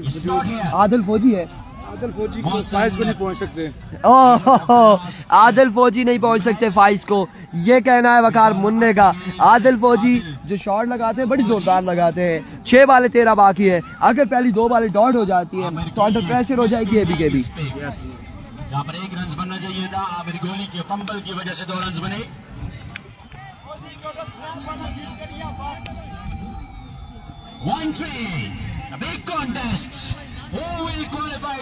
आदिल फौजी है, आदिल फौजी को फाइज को नहीं पहुंच सकते। ओह आदिल फौजी नहीं पहुंच सकते फाइज को, ये कहना है वकार मुन्ने का। आदिल फौजी जो शॉट लगाते हैं बड़ी जोरदार लगाते हैं। 6 बाले 13 बाकी है, अगर पहली 2 बाले डॉट हो जाती है तो अंडर प्रेशर हो जाएगी एबी के भी। यहाँ पर 1 रन बनना चाहिए था, आमिर गोली के फंबल की वजह से 2 रन बने। One train, a big contest. Who will qualify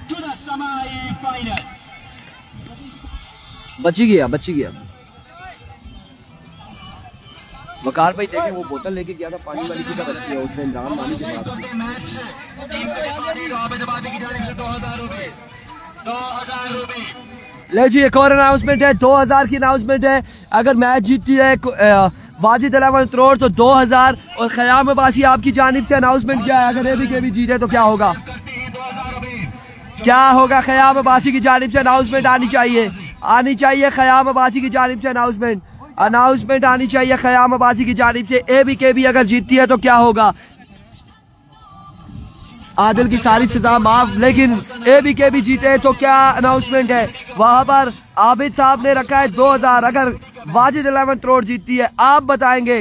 to the semi-final? बची गया। वकार भाई देखें वो बोतल लेके गया था पानी वाली की तरफ से, उसने इमरान मानी के पास। मैच टीम के डिफारी आबिदाबादी की जानिब से 2000 रुपए, 2000 रुपए। ले जी एक और अनाउंसमेंट है, 2000 की अनाउंसमेंट है। अगर मैच जीतती है वाजिद 11 करोड़ तो 2000। और ख़याम अब्बासी आपकी जानिब से अनाउंसमेंट क्या है, अगर एबी के भी जीते तो क्या होगा, क्या होगा? ख़याम अब्बासी की जानिब से अनाउंसमेंट आनी चाहिए ख़याम अब्बासी की जानिब से अनाउंसमेंट आनी चाहिए ख़याम अब्बासी की जानिब से। एबी के भी अगर जीतती है तो क्या होगा? आदिल की सारी सजा माफ, लेकिन एबी के भी जीते तो क्या अनाउंसमेंट है? वहां पर आबिद साहब ने रखा है 2000। अगर वाजिद 11 करोड़ जीतती है आप बताएं कि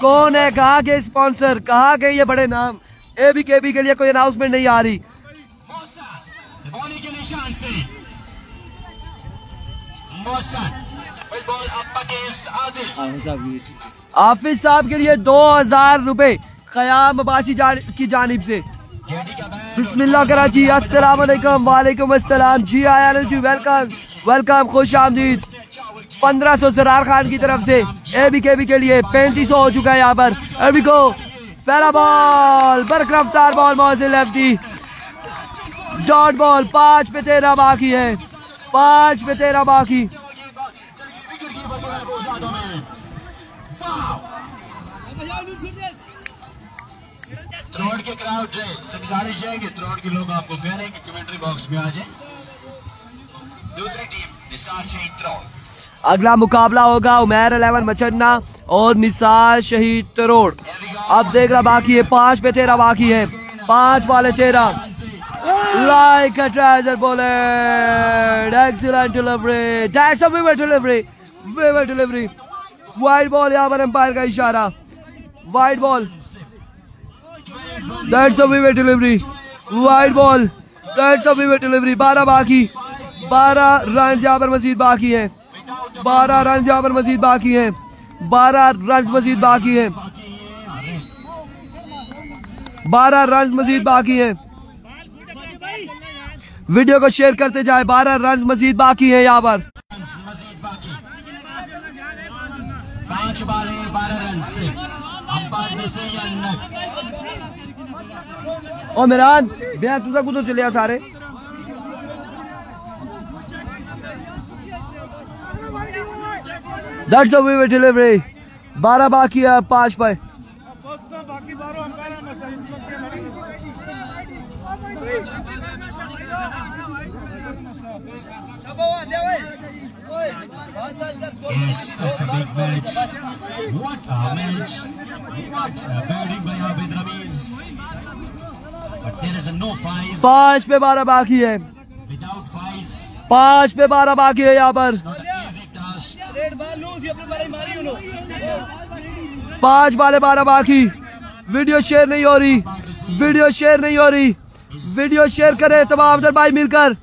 कौन है, कहाँ के स्पॉन्सर, कहाँ के ये बड़े नाम। एबी के भी के लिए कोई अनाउंसमेंट नहीं आ रही। हाफिज साहब के लिए 2000 रुपए ख़याम अब्बासी की जानिब से। बिस्मिल्लाह कराची, अस्सलाम वालेकुम। वालेकुम अस्सलाम जी, आया जी, वेलकम, खुश आमदीद। 1500 जरार खान की तरफ से एबी के लिए 3500 हो चुका है यहाँ पर। एबी को पहला बॉल, बरकरफ्तार ball, Mohsin lefty, dot ball. 5 पे 13 बाकी है, 5 पे 13 बाकी। त्रोड़ के क्राउड से गुजारिश है कि त्रोड़ के लोग आपको कह रहे हैं कि कमेंट्री बॉक्स में आ जाए। दूसरी टीम निसार शहीद त्रोड़। अगला मुकाबला होगा उमैर 11 मचन्ना और निसार शहीद त्रोड़। अब देखना बाकी है, 5 पे 13 बाकी है, 5 वाले 13। Like a treasure bowler, excellent delivery, that's a weaver delivery. Wide ball, यहाँ पर एम्पायर का इशारा, wide ball, that's a weaver delivery, wide ball, that's a weaver delivery. 12 बाकी, 12 रन यहाँ पर मजीद बाकी है, 12 रन यहाँ पर मजीद बाकी है, 12 रन मजीद बाकी है, 12 रन मजीद बाकी है। वीडियो को शेयर करते जाए, 12 रन मजीद बाकी है यहाँ पर। 5 बाले 12 रन से अंपायर डिसीजन। ओ मेरान बेया तुझा कुछ तो चले सारे दैट्स अ वे डिलीवरी। 12 बाकी है 5 पे। Yes, that's a big match. What a match! What a batting by Abid Ramiz. But there is a no fives. 5 पे 12 बाकी है। Without fives, 5 पे 12 बाकी है यहाँ पर। it's not an easy task. 5 बाले 12 बाकी। वीडियो शेयर नहीं हो रही, वीडियो शेयर नहीं हो रही। वीडियो शेयर करें तमाम दर भाई मिलकर।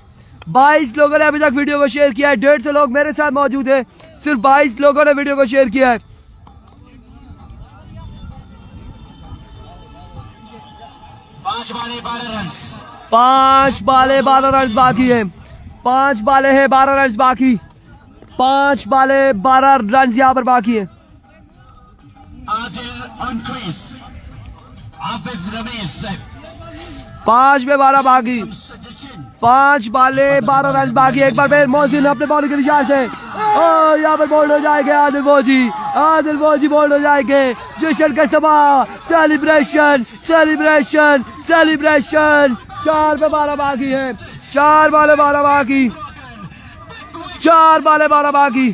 22 लोगों ने अभी तक वीडियो को शेयर किया है। 150 लोग मेरे साथ मौजूद हैं, सिर्फ 22 लोगों ने वीडियो को शेयर किया है। 5 बाले 12 रन। 5 बाले 12 रन बाकी है। 5 बाले हैं 12 रन बाकी। 5 बाले 12 रन यहाँ पर बाकी है। Adil on crease. Abid Ramiz. 5 पे 12 बाकी। 5 बाले 12 रन बाकी। एक बार फिर मोहसिन अपने बॉल के निशान से यहाँ पर बोल्ड हो जाएंगे आदिल फौजी। आदिल फौजी बोल्ड हो जाएंगे। जश्न का समा, सेलिब्रेशन सेलिब्रेशन सेलिब्रेशन। 4 पे 12 बाकी है। 4 बाले 12 बाकी। 4 बाले 12 बाकी।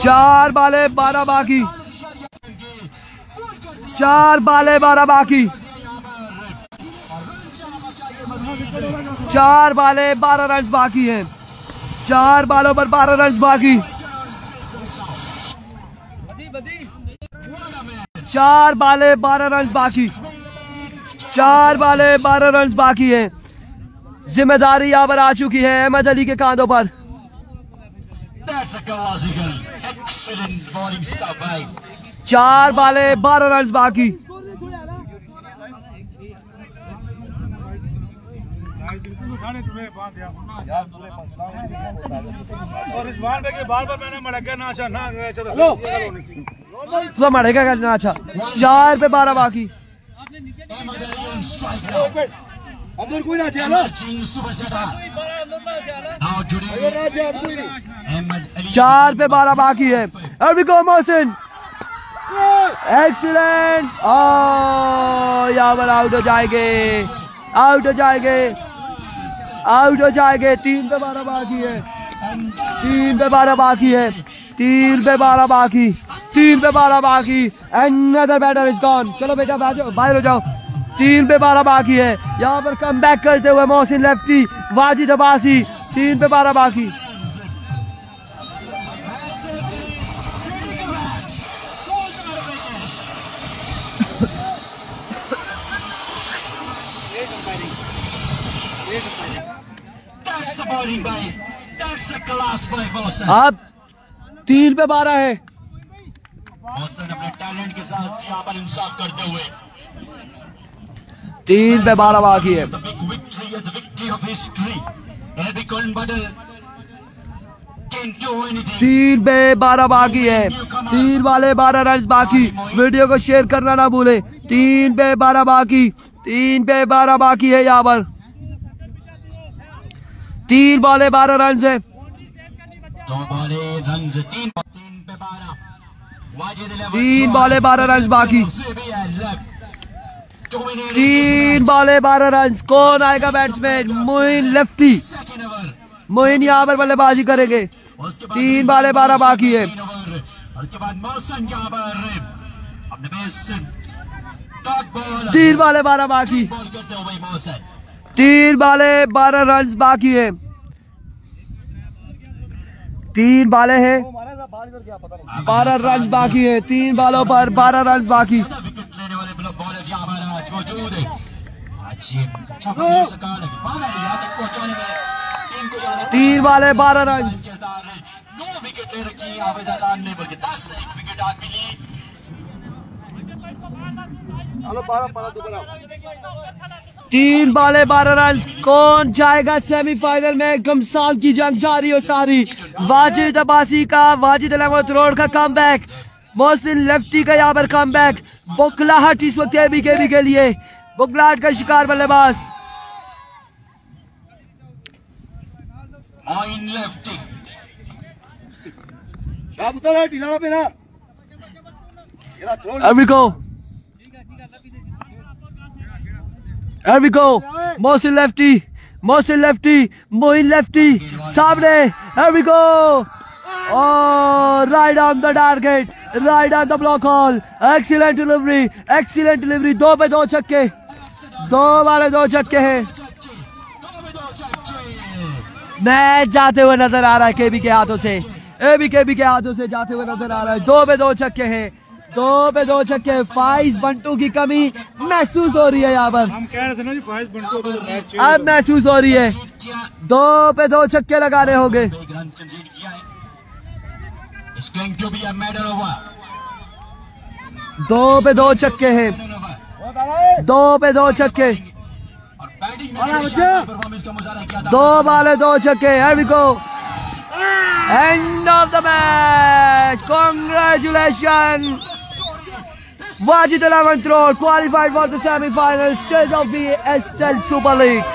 4 बाले 12 बाकी। 4 बाले 12 बाकी। 4 बाले 12 रन बाकी हैं। 4 बालों पर 12 रन बाकी। 4 बाले 12 रन बाकी। 4 बाले 12 रन बाकी हैं। जिम्मेदारी यहाँ पर आ चुकी है अहमद अली के कांधों पर। That's a classical. Excellent bowling stop by 4 बाले 12 रन बाकी। और रिजवान भाई के बार-बार मैंने मड़का ना अच्छा ना तो मड़ेगा करना अच्छा। 4 पे 12 बाकी। Ahmad Ali on strike now. अंदर कोई ना चला Emerging superstar. Now today, Ahmad Ali. 4 पे 12 बाकी है। Here we go Mohsin. Excellent. यहाँ पर आउट हो जाएंगे, आउट हो जाएंगे, आउट हो जाएंगे। 3 पे 12 बाकी है। 3 पे 12 बाकी है। 3 पे 12 बाकी। 3 पे 12 बाकी। Another batter is gone। चलो बेटा बाहर हो जाओ। 3 पे 12 बाकी है। यहाँ पर कम बैक करते हुए मोहसिन लेफ्टी वाजिद अब्बासी। 3 पे 12 बाकी। That's the bowling by. That's the class by Mohsen. अब 3 पे 12 है। Mohsen अपने टैलेंट के साथ यहाँ पर इंसाफ करते हुए 3 पे 12 बाकी है। the big victory and the victory of history. Heavy Colin Buddle can't do anything. 3 पे 12 बाकी है। 3 वाले 12 रन बाकी। वीडियो को शेयर करना ना भूले। 3 पे 12 बाकी। 3 पे 12 बाकी है यहाँ पर। 3 बॉले 12 रन है। 2 बॉले रन 3 पे 12। 3 बॉले 12 रन बाकी। 3 बॉले 12 रन। कौन आएगा बैट्समैन? मोइन लेफ्टी। मोइन यहाँ पर बल्लेबाजी करेंगे। 3 बॉले 12 बाकी है। उसके बाद मौसम यहाँ पर अपने बेस डॉट बॉल 3 बॉले 12 बाकी। बॉल करते हुए मौसम 3 बॉले 12 रन बाकी है। 3 बॉले हैं 12 रन बाकी है। 3 बॉलों पर 12 रन बाकी। विकेट लेने वाले बॉलर यहाँ पर आज मौजूद है। अच्छा बना सका लेकिन बाल यहाँ तक पहुँचाने में टीम को ज्यादा 3 बॉले 12 रन। किरदार है। 9 विकेट ले रखी है आवेश आसान ने बल्कि 10 एक विकेट आज मिली। 3 बाले 12 रन। कौन जाएगा सेमीफाइनल में? घमसान की जंग जारी हो सारी। वाजिद अब्बासी का, वाजिद अहमद रोड का कमबैक, मोहसिन लेफ्टी का यहाँ पर कमबैक। बुकलाहट इस वक्त एबीके के लिए, बुकलाहट का शिकार बल्लेबाज। Mohsin lefty, Mohsin lefty, Moin lefty सामने। Right on the target, right on the block ball. Excellent delivery, excellent delivery. 2 पे 2 छक्के, 2 वाले 2 छक्के हैं। मैच जाते हुए नजर आ रहा है केबी के हाथों से, एबीके के हाथों से जाते हुए नजर आ रहा है। 2 पे 2 छक्के हैं, 2 पे 2 छक्के। फाइज बंटू की कमी महसूस हो रही है यहाँ पर। हम कह रहे थे ना जी फाइज बंटू को मैच अब महसूस हो रही है। 2 पे 2 छक्के लगाने होंगे। 2 पे 2 छक्के हैं, 2 पे 2 छक्के, 2 बाले 2 छक्के। End of the match. Congratulations, Wajid Al Ahmad Road qualified for the semi-final stage of the BSL Super League.